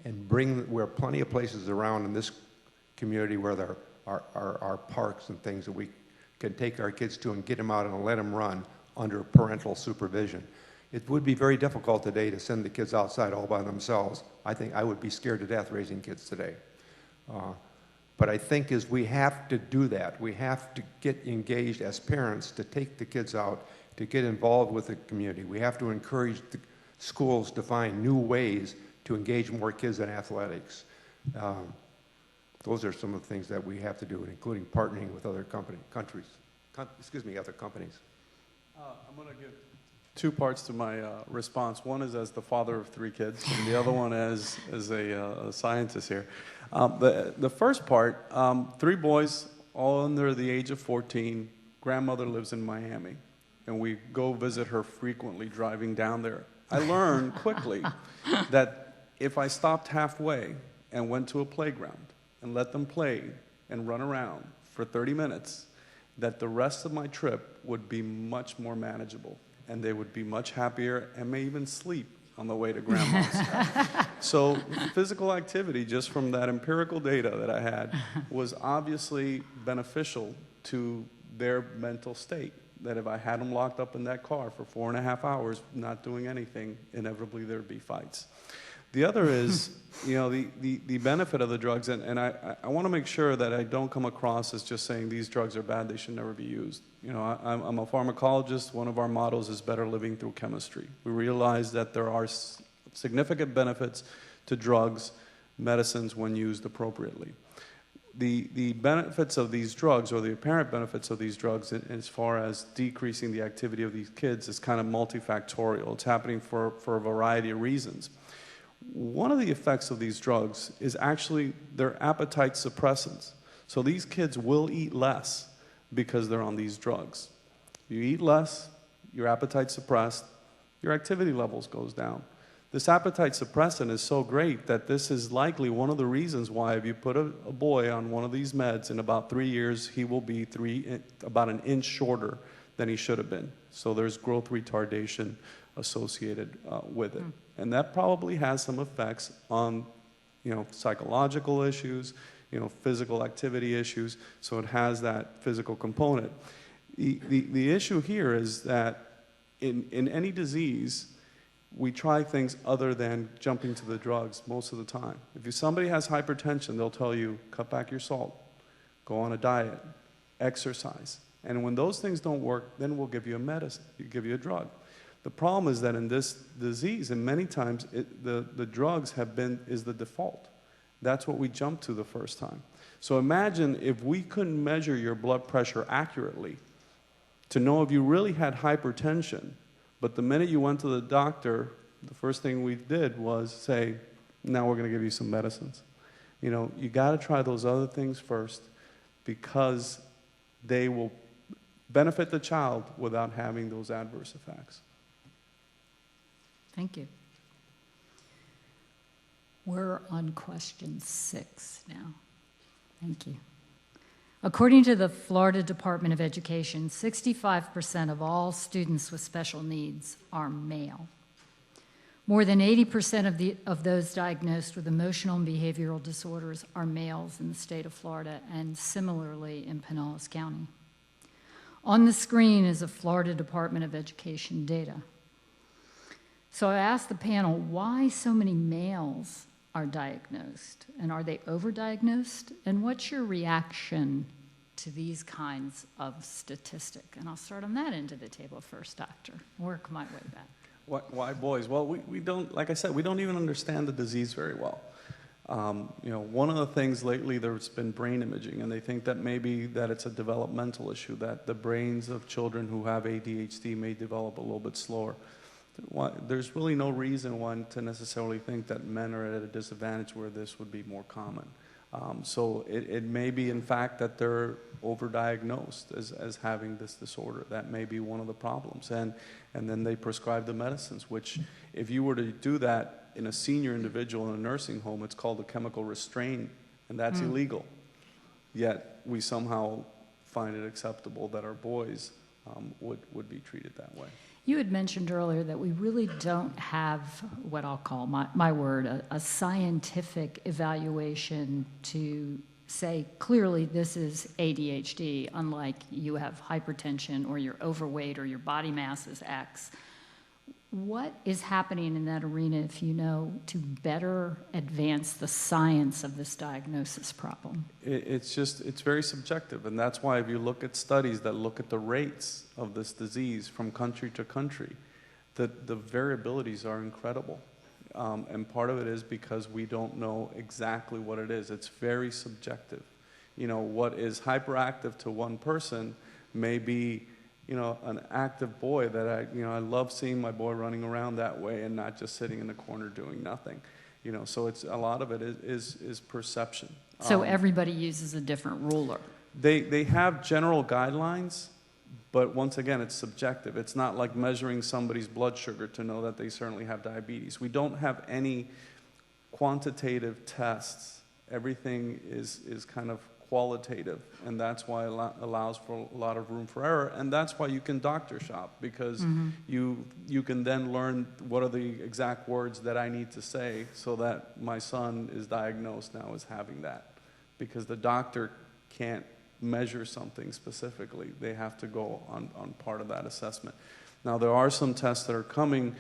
and there are plenty of places around in this community where there are parks and things that we can take our kids to and get them out and let them run under parental supervision. It would be very difficult today to send the kids outside all by themselves. I think I would be scared to death raising kids today. But I think we have to do that. We have to get engaged as parents to take the kids out, to get involved with the community. We have to encourage the schools to find new ways to engage more kids in athletics. Those are some of the things that we have to do, including partnering with other countries. Other companies. I'm going to give two parts to my response. One is as the father of three kids, and the other one as a scientist here. The first part, three boys, all under the age of 14. Grandmother lives in Miami, and we go visit her frequently driving down there. I learned quickly that if I stopped halfway and went to a playground and let them play and run around for 30 minutes, that the rest of my trip would be much more manageable, and they would be much happier and may even sleep on the way to grandma's. So physical activity, just from that empirical data that I had, was obviously beneficial to their mental state, that if I had them locked up in that car for 4.5 hours not doing anything, inevitably there'd be fights. The other is, the benefit of the drugs, and I want to make sure that I don't come across as just saying these drugs are bad, they should never be used. I'm a pharmacologist. One of our mottos is better living through chemistry. We realize that there are significant benefits to drugs, medicines, when used appropriately. The benefits of these drugs, or the apparent benefits of these drugs as far as decreasing the activity of these kids, is kind of multifactorial. It's happening for a variety of reasons. One of the effects of these drugs is actually they're appetite suppressants. So these kids will eat less because they're on these drugs. You eat less, your appetite's suppressed, your activity levels goes down. This appetite suppressant is so great that this is likely one of the reasons why if you put a boy on one of these meds, in about 3 years, he will be about an inch shorter than he should have been. So there's growth retardation associated with it. And that probably has some effects on, psychological issues, physical activity issues. So it has that physical component. The issue here is that in any disease, we try things other than jumping to the drugs most of the time. If somebody has hypertension, they'll tell you, cut back your salt, go on a diet, exercise. And when those things don't work, then we'll give you a medicine, give you a drug. The problem is that in this disease, and many times, the drugs is the default. That's what we jump to the first time. So imagine if we couldn't measure your blood pressure accurately to know if you really had hypertension, but the minute you went to the doctor, the first thing we did was say, now we're going to give you some medicines. You got to try those other things first, because they will benefit the child without having those adverse effects. Thank you. We're on question 6 now. Thank you. According to the Florida Department of Education, 65% of all students with special needs are male. More than 80% of those diagnosed with emotional and behavioral disorders are males in the state of Florida, and similarly in Pinellas County. On the screen is a Florida Department of Education data. So I asked the panel, why so many males are diagnosed, and are they overdiagnosed? And what's your reaction to these kinds of statistic? And I'll start on that end of the table first, Doctor. Work my way back. Why boys? Well, we don't, like I said, we don't even understand the disease very well. One of the things lately, there's been brain imaging, and they think that maybe that it's a developmental issue, that the brains of children who have ADHD may develop a little bit slower. There's really no reason one to necessarily think that men are at a disadvantage where this would be more common. So it may be, in fact, that they're overdiagnosed as having this disorder. That may be one of the problems. And then they prescribe the medicines, which if you were to do that in a senior individual in a nursing home, it's called a chemical restraint, and that's illegal. Yet we somehow find it acceptable that our boys would be treated that way. You had mentioned earlier that we really don't have what I'll call, my word, a scientific evaluation to say clearly this is ADHD, unlike you have hypertension or you're overweight or your body mass is X. What is happening in that arena, if you know, to better advance the science of this diagnosis problem? It's very subjective, and that's why if you look at studies that look at the rates of this disease from country to country, the variabilities are incredible. And part of it is because we don't know exactly what it is. It's very subjective. What is hyperactive to one person may be an active boy that I love seeing my boy running around that way and not just sitting in the corner doing nothing. So it's a lot of it is perception. So everybody uses a different ruler. They have general guidelines, but once again, it's subjective. It's not like measuring somebody's blood sugar to know that they certainly have diabetes. We don't have any quantitative tests. Everything is kind of qualitative, and that's why it allows for a lot of room for error, and that's why you can doctor shop, because you can then learn what are the exact words that I need to say so that my son is diagnosed now as having that, because the doctor can't measure something specifically. They have to go on part of that assessment. Now, there are some tests that are coming,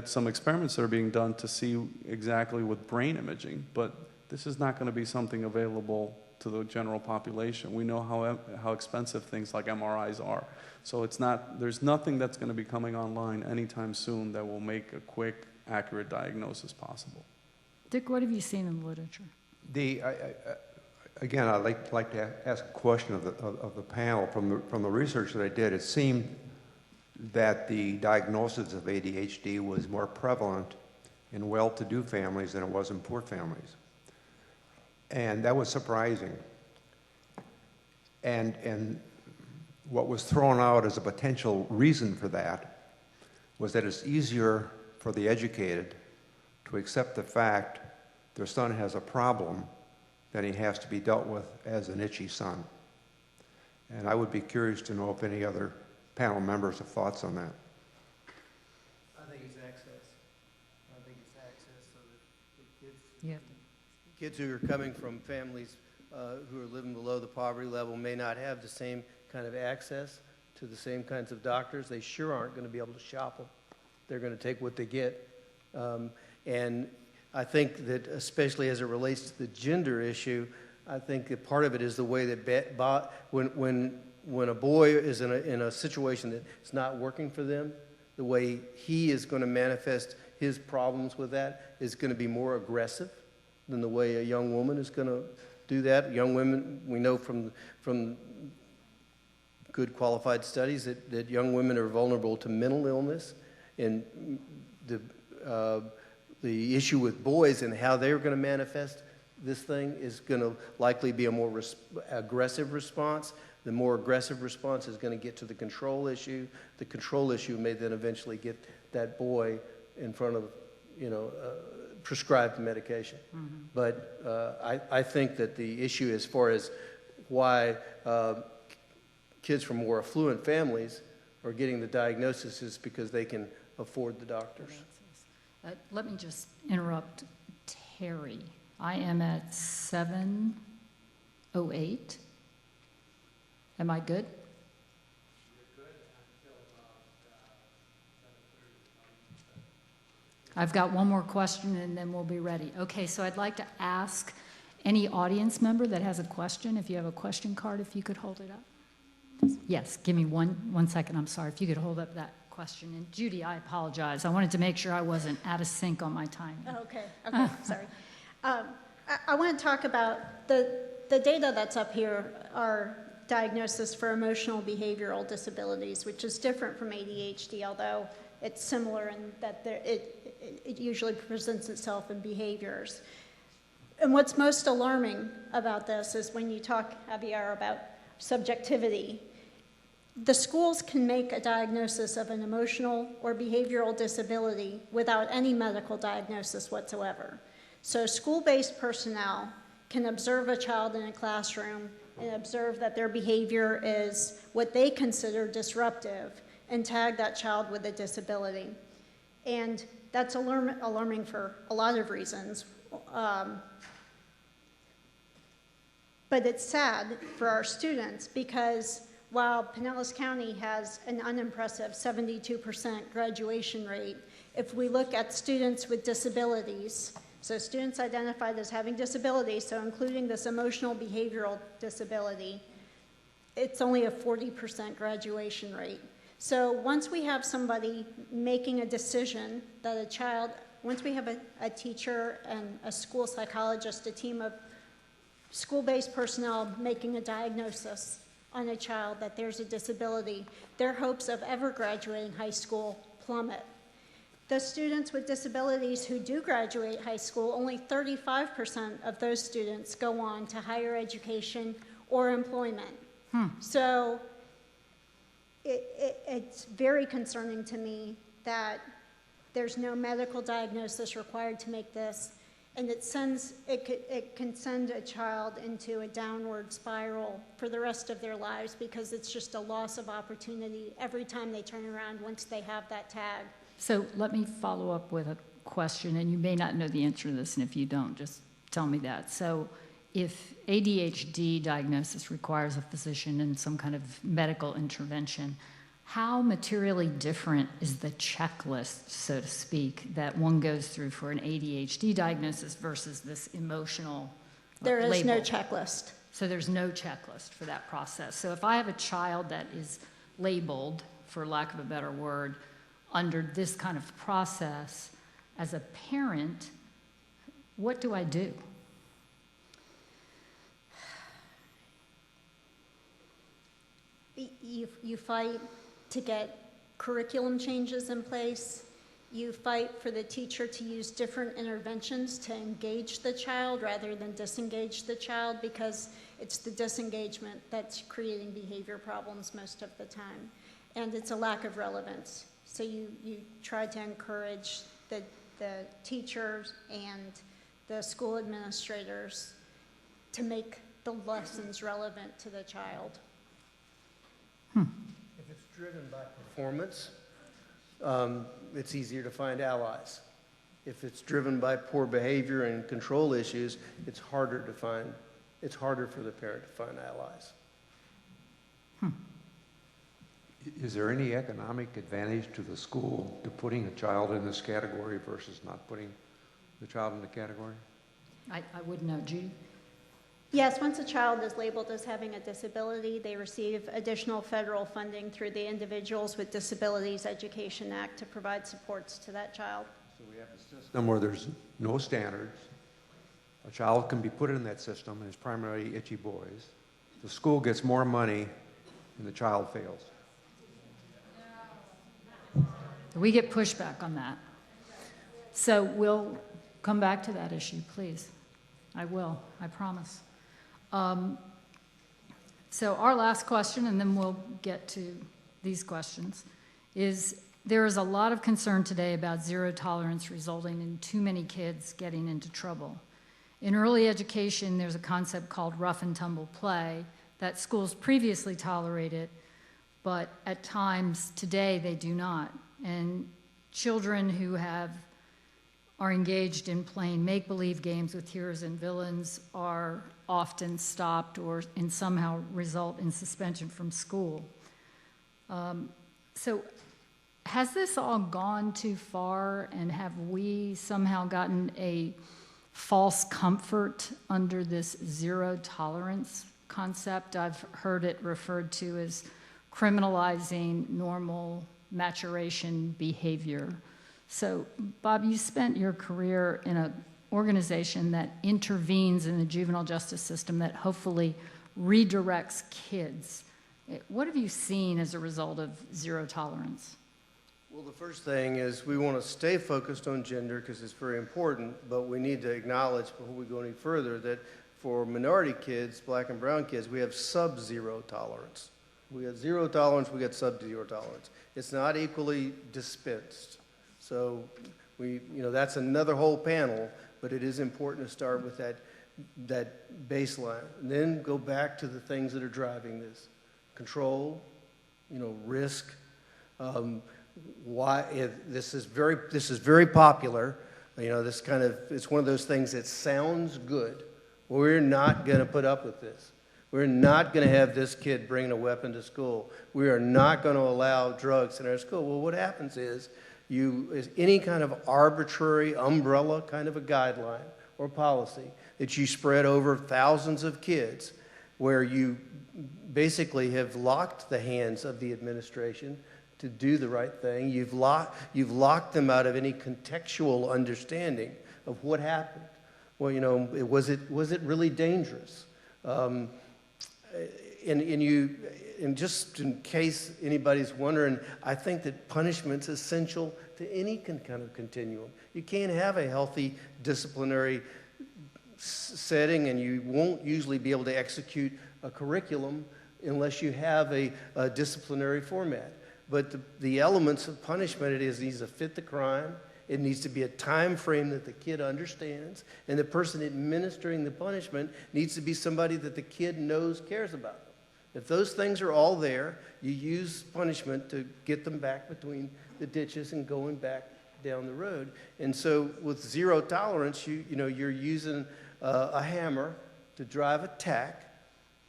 some experiments that are being done to see exactly with brain imaging, but this is not going to be something available to the general population. We know how expensive things like MRIs are. So there's nothing that's going to be coming online anytime soon that will make a quick, accurate diagnosis possible. Dick, what have you seen in the literature? Again, I'd like to ask a question of the panel. From the research that I did, it seemed that the diagnosis of ADHD was more prevalent in well-to-do families than it was in poor families. And that was surprising. And what was thrown out as a potential reason for that was that it's easier for the educated to accept the fact their son has a problem than he has to be dealt with as an itchy son. And I would be curious to know if any other panel members have thoughts on that. I think it's access. I think it's access so that the kids, Yeah. kids who are coming from families who are living below the poverty level may not have the same kind of access to the same kinds of doctors. They sure aren't going to be able to shop them. They're going to take what they get. And I think that especially as it relates to the gender issue, I think that part of it is the way that when a boy is in a situation that's not working for them, the way he is going to manifest his problems with that is going to be more aggressive than the way a young woman is going to do that. Young women, we know from good qualified studies that young women are vulnerable to mental illness, and the issue with boys and how they're going to manifest this thing is going to likely be a more aggressive response. The more aggressive response is going to get to the control issue. The control issue may then eventually get that boy in front of, prescribed medication. Mm-hmm. But I think that the issue as far as why kids from more affluent families are getting the diagnosis is because they can afford the doctors. Let me just interrupt Terry. I am at 7:08. Am I good? I've got one more question and then we'll be ready. Okay, so I'd like to ask any audience member that has a question, if you have a question card, if you could hold it up. Yes, give me one second, I'm sorry. If you could hold up that question. And Judy, I apologize. I wanted to make sure I wasn't out of sync on my time. Oh, okay, sorry. I want to talk about the data that's up here are diagnosis for emotional behavioral disabilities, which is different from ADHD, although it's similar in that it usually presents itself in behaviors. And what's most alarming about this is when you talk, Javier, about subjectivity. The schools can make a diagnosis of an emotional or behavioral disability without any medical diagnosis whatsoever. So school-based personnel can observe a child in a classroom and observe that their behavior is what they consider disruptive and tag that child with a disability. And that's alarming for a lot of reasons. But it's sad for our students because while Pinellas County has an unimpressive 72% graduation rate, if we look at students with disabilities, so students identified as having disabilities, so including this emotional behavioral disability, it's only a 40% graduation rate. So once we have somebody making a decision that a child, once we have a teacher and a school psychologist, a team of school-based personnel making a diagnosis on a child that there's a disability, their hopes of ever graduating high school plummet. The students with disabilities who do graduate high school, only 35% of those students go on to higher education or employment. So it's very concerning to me that there's no medical diagnosis required to make this, and it can send a child into a downward spiral for the rest of their lives because it's just a loss of opportunity every time they turn around once they have that tag. So let me follow up with a question, and you may not know the answer to this, and if you don't, just tell me that. So if ADHD diagnosis requires a physician and some kind of medical intervention, how materially different is the checklist, so to speak, that one goes through for an ADHD diagnosis versus this emotional There is label? no checklist. So there's no checklist for that process. So if I have a child that is labeled, for lack of a better word, under this kind of process, as a parent, what do I do? You fight to get curriculum changes in place. You fight for the teacher to use different interventions to engage the child rather than disengage the child, because it's the disengagement that's creating behavior problems most of the time. And it's a lack of relevance. So you try to encourage the teachers and the school administrators to make the lessons relevant to the child. If it's driven by performance, it's easier to find allies. If it's driven by poor behavior and control issues, it's harder for the parent to find allies. Is there any economic advantage to the school to putting a child in this category versus not putting the child in the category? I wouldn't know. Judy? Yes, once a child is labeled as having a disability, they receive additional federal funding through the Individuals with Disabilities Education Act to provide supports to that child. So we have a system where there's no standards. A child can be put in that system, and it's primarily itchy boys. The school gets more money, and the child fails. We get pushback on that. So we'll come back to that issue, please. I will, I promise. So our last question, and then we'll get to these questions, is there is a lot of concern today about zero tolerance resulting in too many kids getting into trouble. In early education, there's a concept called rough and tumble play that schools previously tolerated, but at times today they do not. And children who are engaged in playing make-believe games with heroes and villains are often stopped or somehow result in suspension from school. So has this all gone too far, and have we somehow gotten a false comfort under this zero tolerance concept? I've heard it referred to as criminalizing normal maturation behavior. So, Bob, you spent your career in an organization that intervenes in the juvenile justice system that hopefully redirects kids. What have you seen as a result of zero tolerance? Well, the first thing is we want to stay focused on gender because it's very important, but we need to acknowledge before we go any further that for minority kids, black and brown kids, we have sub-zero tolerance. We have zero tolerance, we get sub-zero tolerance. It's not equally dispensed. So that's another whole panel, but it is important to start with that baseline. And then go back to the things that are driving this. Control, risk. This is very popular. It's one of those things that sounds good. We're not going to put up with this. We're not going to have this kid bringing a weapon to school. We are not going to allow drugs in our school. Well, what happens is any kind of arbitrary umbrella kind of a guideline or policy that you spread over thousands of kids, where you basically have locked the hands of the administration to do the right thing. You've locked them out of any contextual understanding of what happened. Well, was it really dangerous? And just in case anybody's wondering, I think that punishment's essential to any kind of continuum. You can't have a healthy disciplinary setting, and you won't usually be able to execute a curriculum unless you have a disciplinary format. But the elements of punishment, it needs to fit the crime. It needs to be a time frame that the kid understands, and the person administering the punishment needs to be somebody that the kid knows cares about them. If those things are all there, you use punishment to get them back between the ditches and going back down the road. And so with zero tolerance, you're using a hammer to drive a tack,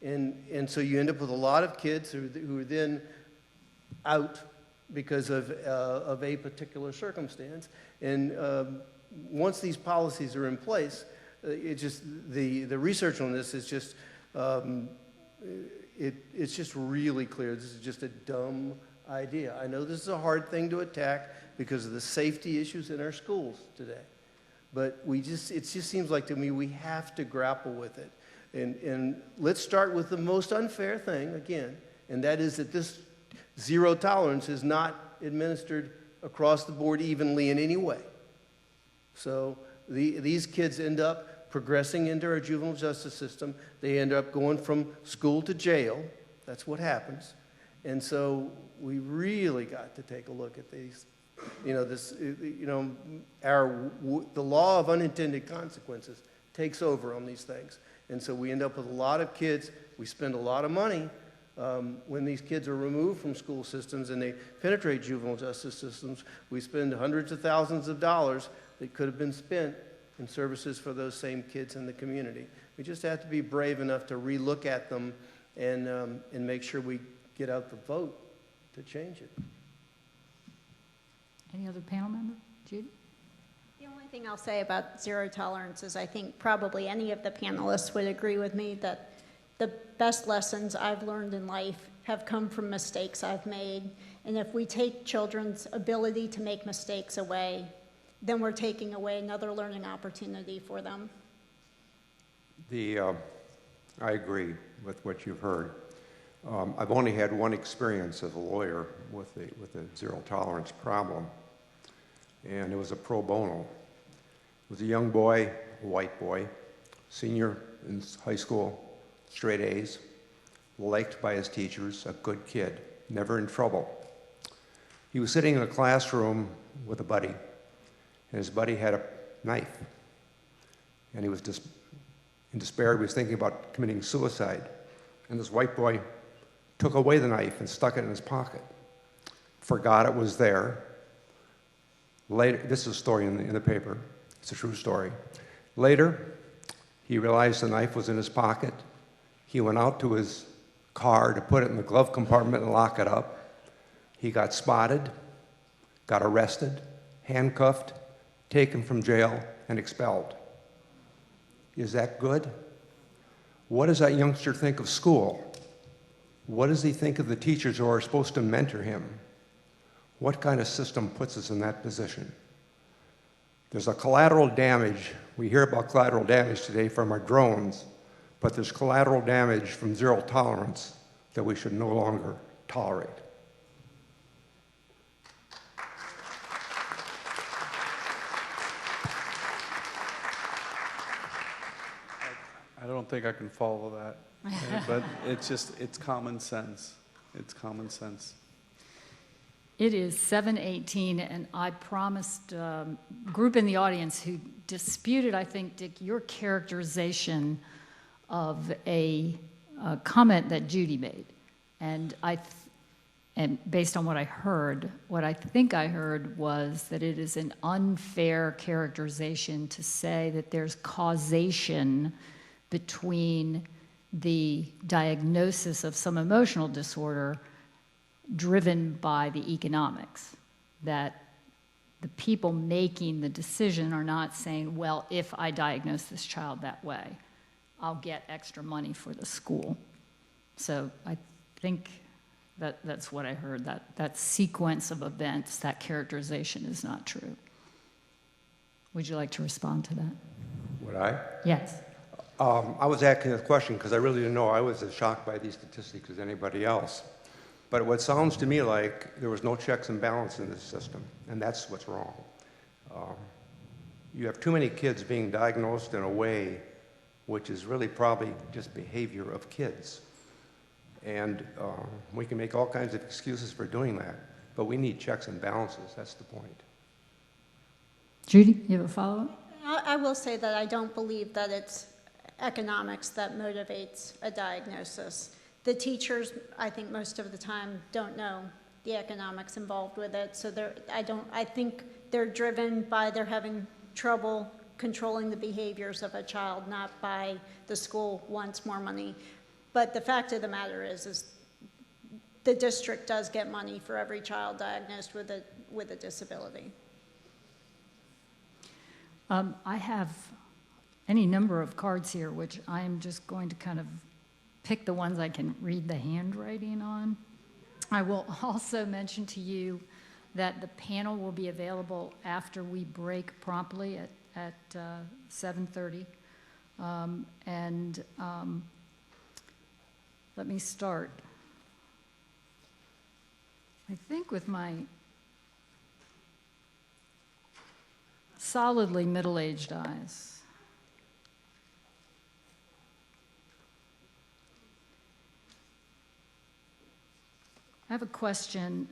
and so you end up with a lot of kids who are then out because of a particular circumstance. And once these policies are in place, it just, the research on this is just, it's just really clear. This is just a dumb idea. I know this is a hard thing to attack because of the safety issues in our schools today. But it just seems like to me we have to grapple with it. And let's start with the most unfair thing, again, and that is that this zero tolerance is not administered across the board evenly in any way. So these kids end up progressing into our juvenile justice system. They end up going from school to jail. That's what happens. And so we really got to take a look at these. You know, the law of unintended consequences takes over on these things. And so we end up with a lot of kids. We spend a lot of money when these kids are removed from school systems and they penetrate juvenile justice systems. We spend hundreds of thousands of dollars that could have been spent in services for those same kids in the community. We just have to be brave enough to relook at them and make sure we get out the vote to change it. Any other panel member? Judy? The only thing I'll say about zero tolerance is I think probably any of the panelists would agree with me that the best lessons I've learned in life have come from mistakes I've made. And if we take children's ability to make mistakes away, then we're taking away another learning opportunity for them. I agree with what you've heard. I've only had one experience as a lawyer with the zero tolerance problem, and it was a pro bono. It was a young boy, a white boy, senior in high school, straight A's, liked by his teachers, a good kid, never in trouble. He was sitting in a classroom with a buddy, and his buddy had a knife, and he was in despair. He was thinking about committing suicide, and this white boy took away the knife and stuck it in his pocket. Forgot it was there. Later, this is a story in the paper. It's a true story. Later, he realized the knife was in his pocket. He went out to his car to put it in the glove compartment and lock it up. He got spotted, got arrested, handcuffed, taken from jail, and expelled. Is that good? What does that youngster think of school? What does he think of the teachers who are supposed to mentor him? What kind of system puts us in that position? There's a collateral damage. We hear about collateral damage today from our drones, but there's collateral damage from zero tolerance that we should no longer tolerate. I don't think I can follow that, but it's common sense. It's common sense. It is 7:18, and I promised a group in the audience who disputed, I think, Dick, your characterization of a comment that Judy made. And based on what I heard, what I think I heard was that it is an unfair characterization to say that there's causation between the diagnosis of some emotional disorder driven by the economics, that the people making the decision are not saying, well, if I diagnose this child that way, I'll get extra money for the school. So I think that's what I heard, that sequence of events, that characterization is not true. Would you like to respond to that? Would I? Yes. I was asking this question because I really didn't know. I was as shocked by these statistics as anybody else. But what sounds to me like there was no checks and balance in this system, and that's what's wrong. You have too many kids being diagnosed in a way which is really probably just behavior of kids. And we can make all kinds of excuses for doing that, but we need checks and balances. That's the point. Judy, you have a follow-up? I will say that I don't believe that it's economics that motivates a diagnosis. The teachers, I think most of the time, don't know the economics involved with it. So I think they're driven by they're having trouble controlling the behaviors of a child, not by the school wants more money. But the fact of the matter is the district does get money for every child diagnosed with a disability. I have any number of cards here, which I am just going to kind of pick the ones I can read the handwriting on. I will also mention to you that the panel will be available after we break promptly at 7:30. Let me start, I think, with my solidly middle-aged eyes. I have a question.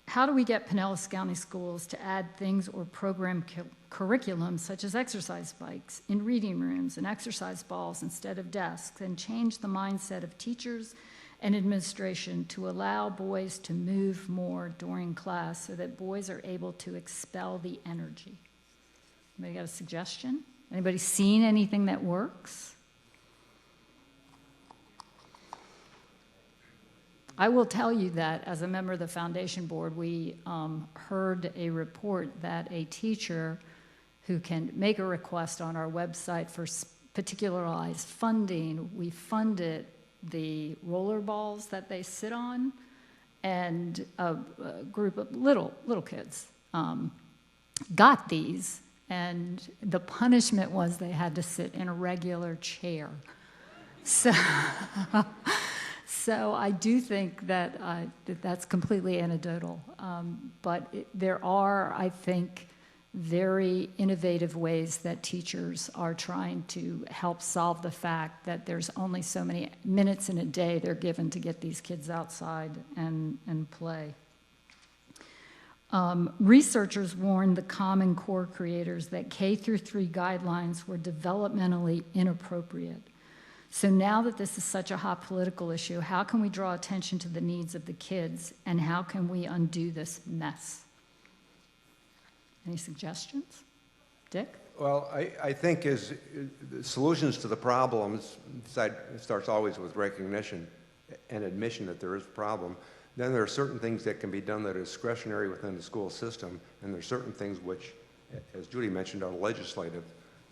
How do we get Pinellas County schools to add things or program curriculum such as exercise bikes in reading rooms and exercise balls instead of desks, and change the mindset of teachers and administration to allow boys to move more during class so that boys are able to expel the energy? Anybody got a suggestion? Anybody seen anything that works? I will tell you that as a member of the foundation board, we heard a report that a teacher who can make a request on our website for particularized funding, we funded the roller balls that they sit on, and a group of little kids got these, and the punishment was they had to sit in a regular chair. So I do think that that's completely anecdotal, but there are, I think, very innovative ways that teachers are trying to help solve the fact that there's only so many minutes in a day they're given to get these kids outside and play. Researchers warned the Common Core creators that K-3 guidelines were developmentally inappropriate. So now that this is such a hot political issue, how can we draw attention to the needs of the kids, and how can we undo this mess? Any suggestions? Dick? Well, I think the solutions to the problems starts always with recognition and admission that there is a problem. Then there are certain things that can be done that are discretionary within the school system, and there are certain things which, as Judy mentioned, are legislative.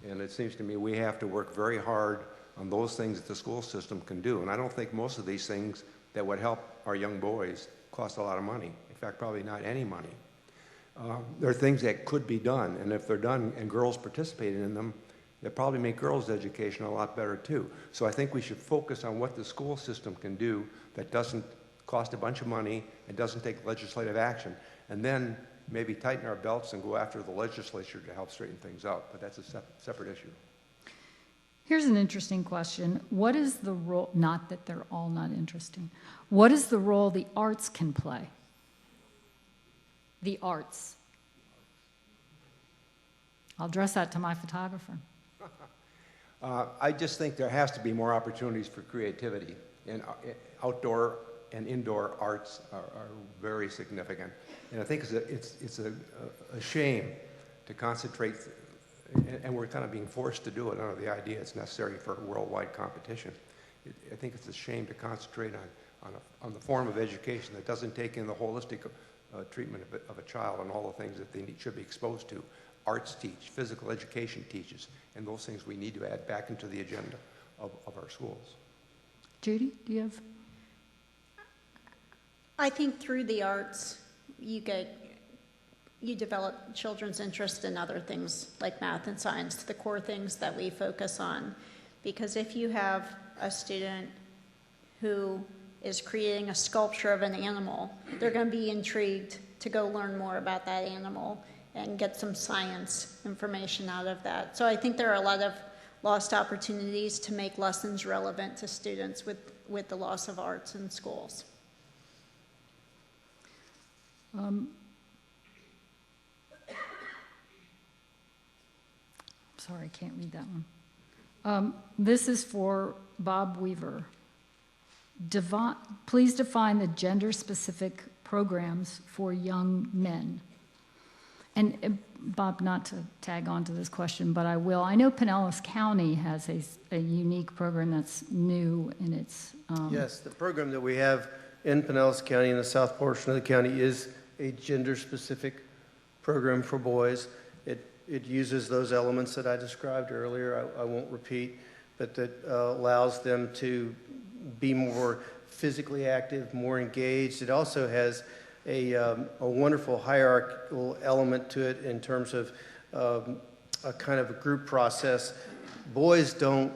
And it seems to me we have to work very hard on those things that the school system can do. And I don't think most of these things that would help our young boys cost a lot of money. In fact, probably not any money. There are things that could be done, and if they're done and girls participating in them, they probably make girls' education a lot better too. So I think we should focus on what the school system can do that doesn't cost a bunch of money and doesn't take legislative action, and then maybe tighten our belts and go after the legislature to help straighten things out. But that's a separate issue. Here's an interesting question. What is the role, not that they're all not interesting, what is the role the arts can play? The arts. I'll address that to my photographer. I just think there has to be more opportunities for creativity, and outdoor and indoor arts are very significant. And I think it's a shame to concentrate, and we're kind of being forced to do it under the idea it's necessary for worldwide competition. I think it's a shame to concentrate on the form of education that doesn't take in the holistic treatment of a child and all the things that they should be exposed to. Arts teach, physical education teaches, and those things we need to add back into the agenda of our schools. Judy, do you have? I think through the arts, you develop children's interest in other things like math and science, the core things that we focus on. Because if you have a student who is creating a sculpture of an animal, they're going to be intrigued to go learn more about that animal and get some science information out of that. So I think there are a lot of lost opportunities to make lessons relevant to students with the loss of arts in schools. Sorry, I can't read that one. This is for Bob Weaver. Please define the gender-specific programs for young men. And Bob, not to tag on to this question, but I will. I know Pinellas County has a unique program that's new in its... Yes, the program that we have in Pinellas County, in the south portion of the county, is a gender-specific program for boys. It uses those elements that I described earlier, I won't repeat, but that allows them to be more physically active, more engaged. It also has a wonderful hierarchical element to it in terms of a kind of a group process. Boys don't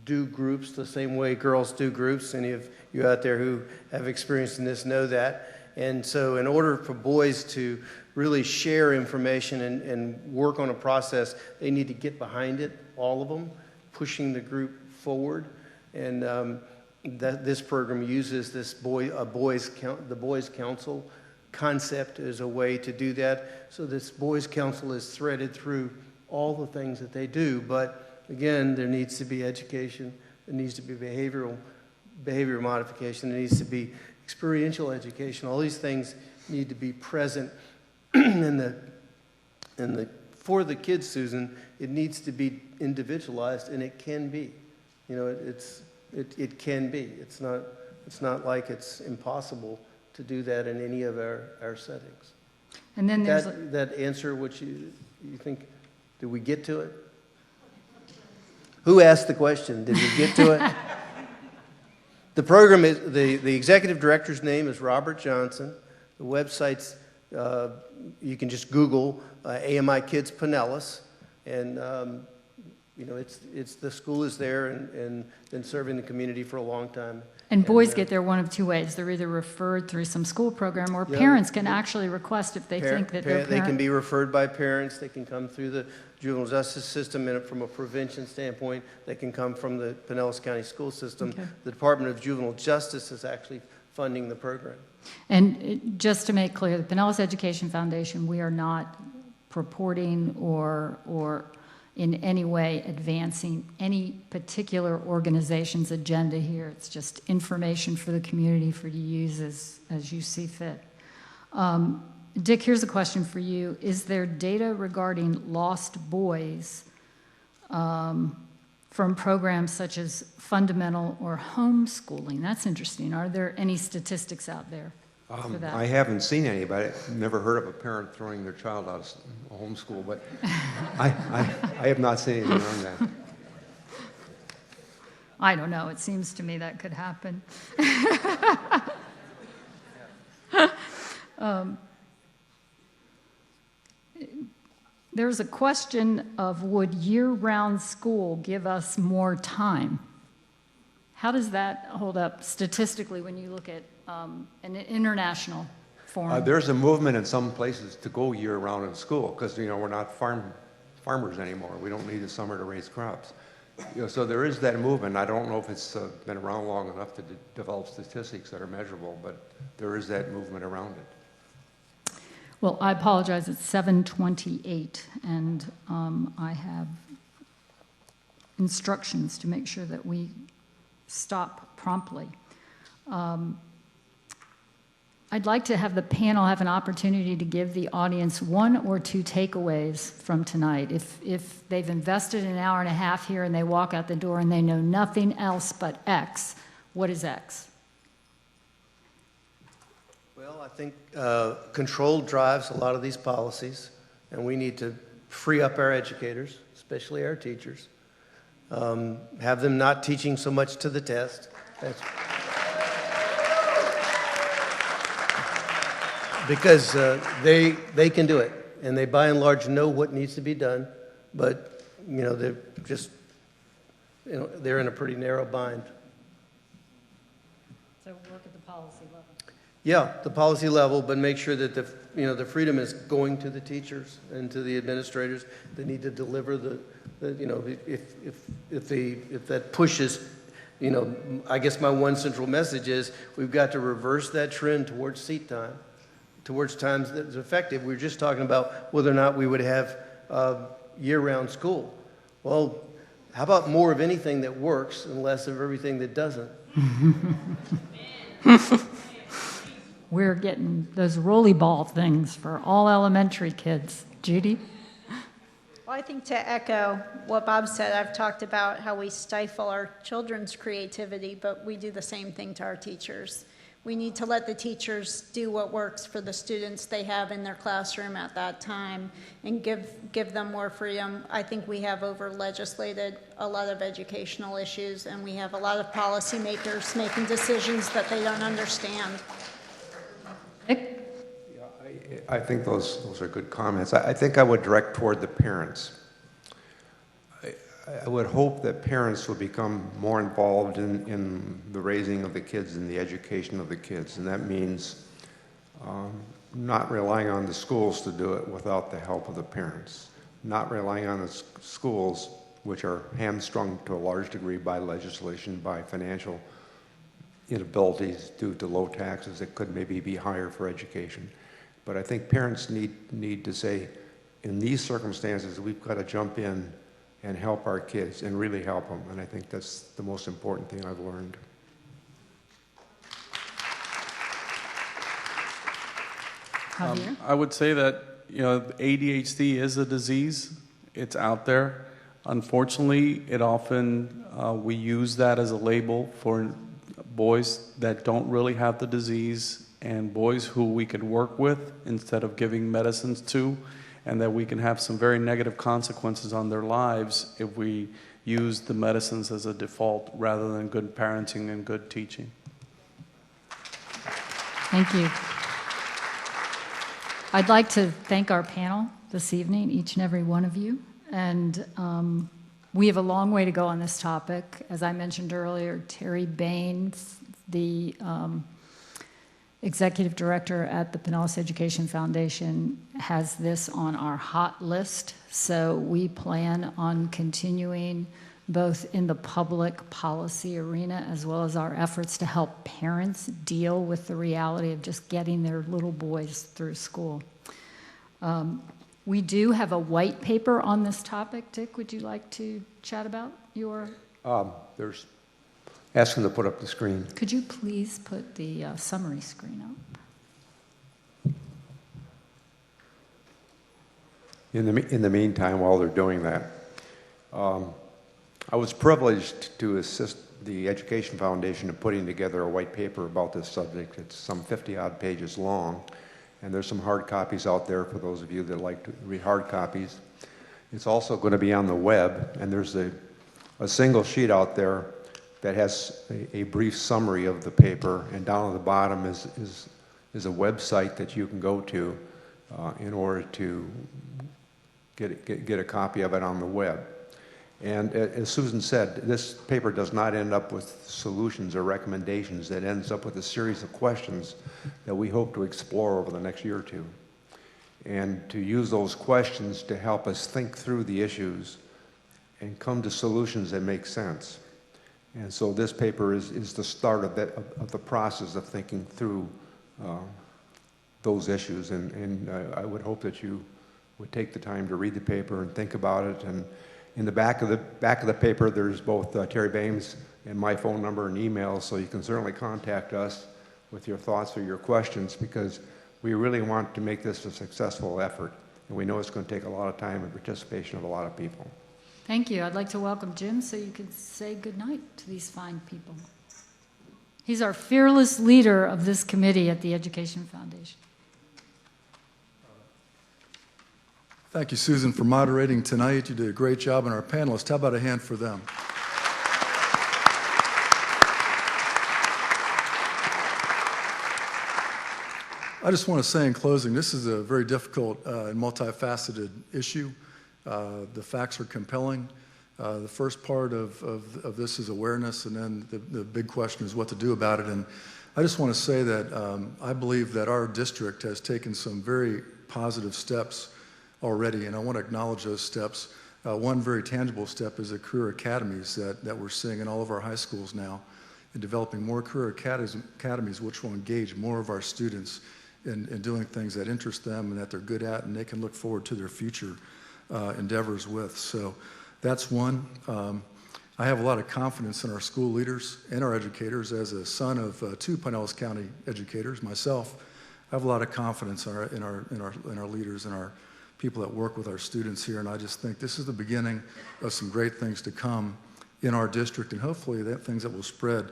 do groups the same way girls do groups. Any of you out there who have experience in this know that. And so in order for boys to really share information and work on a process, they need to get behind it, all of them, pushing the group forward. And this program uses this the Boys Council concept as a way to do that. So this Boys Council is threaded through all the things that they do. But again, there needs to be education, there needs to be behavior modification, there needs to be experiential education. All these things need to be present for the kids, Susan. It needs to be individualized, and it can be. You know, it can be. It's not like it's impossible to do that in any of our settings. And then there's that answer, which you think, did we get to it? Who asked the question? Did we get to it? The program is, the executive director's name is Robert Johnson. The website's, you can just Google AMI Kids Pinellas, and you know, it's the school is there and been serving the community for a long time. And boys get there one of two ways. They're either referred through some school program, or parents can actually request if they think that their parent... They can be referred by parents. They can come through the juvenile justice system, and from a prevention standpoint, they can come from the Pinellas County school system. Okay. The Department of Juvenile Justice is actually funding the program. And just to make clear, the Pinellas Education Foundation, we are not purporting or in any way advancing any particular organization's agenda here. It's just information for the community for you to use as you see fit. Dick, here's a question for you. Is there data regarding lost boys from programs such as fundamental or homeschooling? That's interesting. Are there any statistics out there for that? I haven't seen any, but I've never heard of a parent throwing their child out of homeschool, but I have not seen anything on that. I don't know. It seems to me that could happen. There's a question of, would year-round school give us more time? How does that hold up statistically when you look at an international forum? There's a movement in some places to go year-round in school because, you know, we're not farmers anymore. We don't need the summer to raise crops. You know, so there is that movement. I don't know if it's been around long enough to develop statistics that are measurable, but there is that movement around it. Well, I apologize. It's 7:28, and I have instructions to make sure that we stop promptly. I'd like to have the panel have an opportunity to give the audience one or two takeaways from tonight. If they've invested an hour and a half here and they walk out the door and they know nothing else but X, what is X? Well, I think control drives a lot of these policies, and we need to free up our educators, especially our teachers, have them not teaching so much to the test. Because they can do it, and they by and large know what needs to be done, but you know they're just, you know, they're in a pretty narrow bind. So work at the policy level. Yeah, the policy level, but make sure that the freedom is going to the teachers and to the administrators. They need to deliver the you know, if that pushes, you know, I guess my one central message is we've got to reverse that trend towards seat time, towards times that's effective. We were just talking about whether or not we would have year-round school. Well, how about more of anything that works and less of everything that doesn't? We're getting those rolly ball things for all elementary kids. Judy? Well, I think to echo what Bob said, I've talked about how we stifle our children's creativity, but we do the same thing to our teachers. We need to let the teachers do what works for the students they have in their classroom at that time and give them more freedom. I think we have over-legislated a lot of educational issues, and we have a lot of policymakers making decisions that they don't understand. I think those are good comments. I think I would direct toward the parents. I would hope that parents will become more involved in the raising of the kids and the education of the kids, and that means not relying on the schools to do it without the help of the parents, not relying on the schools, which are hamstrung to a large degree by legislation, by financial inabilities due to low taxes that could maybe be higher for education. But I think parents need to say, in these circumstances, we've got to jump in and help our kids and really help them. And I think that's the most important thing I've learned. Javier? I would say that, ADHD is a disease. It's out there. Unfortunately, it often, we use that as a label for boys that don't really have the disease and boys who we could work with instead of giving medicines to, and that we can have some very negative consequences on their lives if we use the medicines as a default rather than good parenting and good teaching. Thank you. I'd like to thank our panel this evening, each and every one of you. And we have a long way to go on this topic. As I mentioned earlier, Terry Baines, the executive director at the Pinellas Education Foundation, has this on our hot list. So we plan on continuing both in the public policy arena as well as our efforts to help parents deal with the reality of just getting their little boys through school. We do have a white paper on this topic. Dick, would you like to chat about your? There's ask them to put up the screen. Could you please put the summary screen up? In the meantime, while they're doing that, I was privileged to assist the Education Foundation in putting together a white paper about this subject. It's some 50-odd pages long, and there's some hard copies out there for those of you that like to read hard copies. It's also going to be on the web, and there's a single sheet out there that has a brief summary of the paper, and down at the bottom is a website that you can go to in order to get a copy of it on the web. And as Susan said, this paper does not end up with solutions or recommendations. It ends up with a series of questions that we hope to explore over the next year or two, and to use those questions to help us think through the issues and come to solutions that make sense. And so this paper is the start of the process of thinking through those issues. And I would hope that you would take the time to read the paper and think about it. And in the back of the paper, there's both Terry Baines and my phone number and email, so you can certainly contact us with your thoughts or your questions, because we really want to make this a successful effort. And we know it's going to take a lot of time and participation of a lot of people. Thank you. I'd like to welcome Jim so you can say goodnight to these fine people. He's our fearless leader of this committee at the Education Foundation. Thank you, Susan, for moderating tonight. You did a great job, and our panelists, how about a hand for them? I just want to say in closing, this is a very difficult and multifaceted issue. The facts are compelling. The first part of this is awareness, and then the big question is what to do about it. And I just want to say that I believe that our district has taken some very positive steps already, and I want to acknowledge those steps. One very tangible step is the career academies that we're seeing in all of our high schools now, and developing more career academies which will engage more of our students in doing things that interest them and that they're good at and they can look forward to their future endeavors with. So that's one. I have a lot of confidence in our school leaders and our educators. As a son of two Pinellas County educators myself, I have a lot of confidence in our leaders and our people that work with our students here, and I just think this is the beginning of some great things to come in our district, and hopefully things that will spread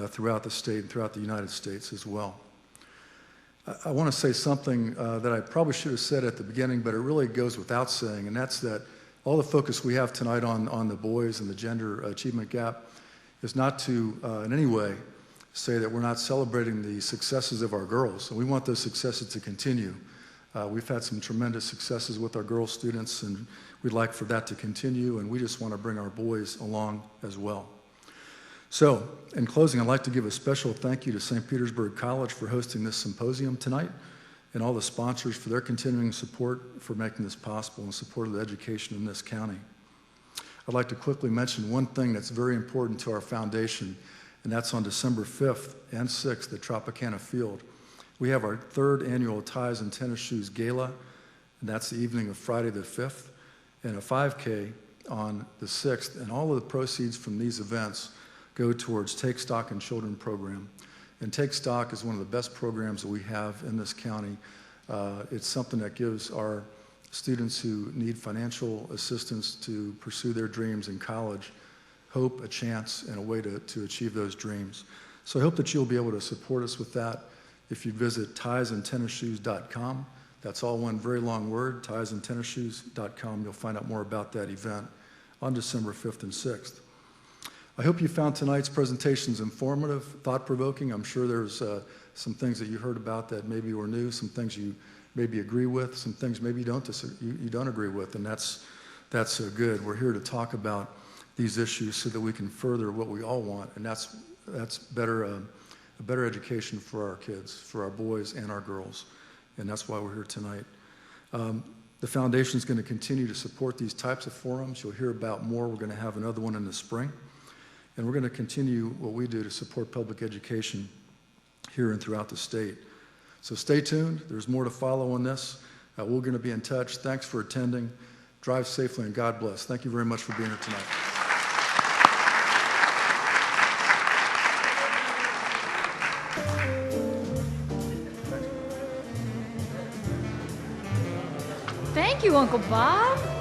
throughout the state and throughout the United States as well. I want to say something that I probably should have said at the beginning, but it really goes without saying, and that's that all the focus we have tonight on the boys and the gender achievement gap is not to in any way say that we're not celebrating the successes of our girls. And we want those successes to continue. We've had some tremendous successes with our girl students, and we'd like for that to continue, and we just want to bring our boys along as well. So, in closing, I'd like to give a special thank you to St. Petersburg College for hosting this symposium tonight, and all the sponsors for their continuing support for making this possible and support of the education in this county. I'd like to quickly mention one thing that's very important to our foundation, and that's on December 5th and 6th at Tropicana Field. We have our 3rd annual Ties and Tennis Shoes Gala, and that's the evening of Friday the 5th, and a 5K on the 6th, and all of the proceeds from these events go towards Take Stock in Children program. And Take Stock is one of the best programs that we have in this county. It's something that gives our students who need financial assistance to pursue their dreams in college hope, a chance, and a way to achieve those dreams. So I hope that you'll be able to support us with that if you visit tiesandtennisshoes.com. That's all one very long word, tiesandtennisshoes.com. You'll find out more about that event on December 5th and 6th. I hope you found tonight's presentations informative, thought-provoking. I'm sure there's some things that you heard about that maybe were new, some things you maybe agree with, some things maybe you don't agree with, and that's good. We're here to talk about these issues so that we can further what we all want, and that's better a better education for our kids, for our boys and our girls, and that's why we're here tonight. The foundation is going to continue to support these types of forums. You'll hear about more. We're going to have another one in the spring. And we're going to continue what we do to support public education here and throughout the state. So stay tuned. There's more to follow on this. We're going to be in touch. Thanks for attending. Drive safely and God bless. Thank you very much for being here tonight. Thank you, Uncle Bob.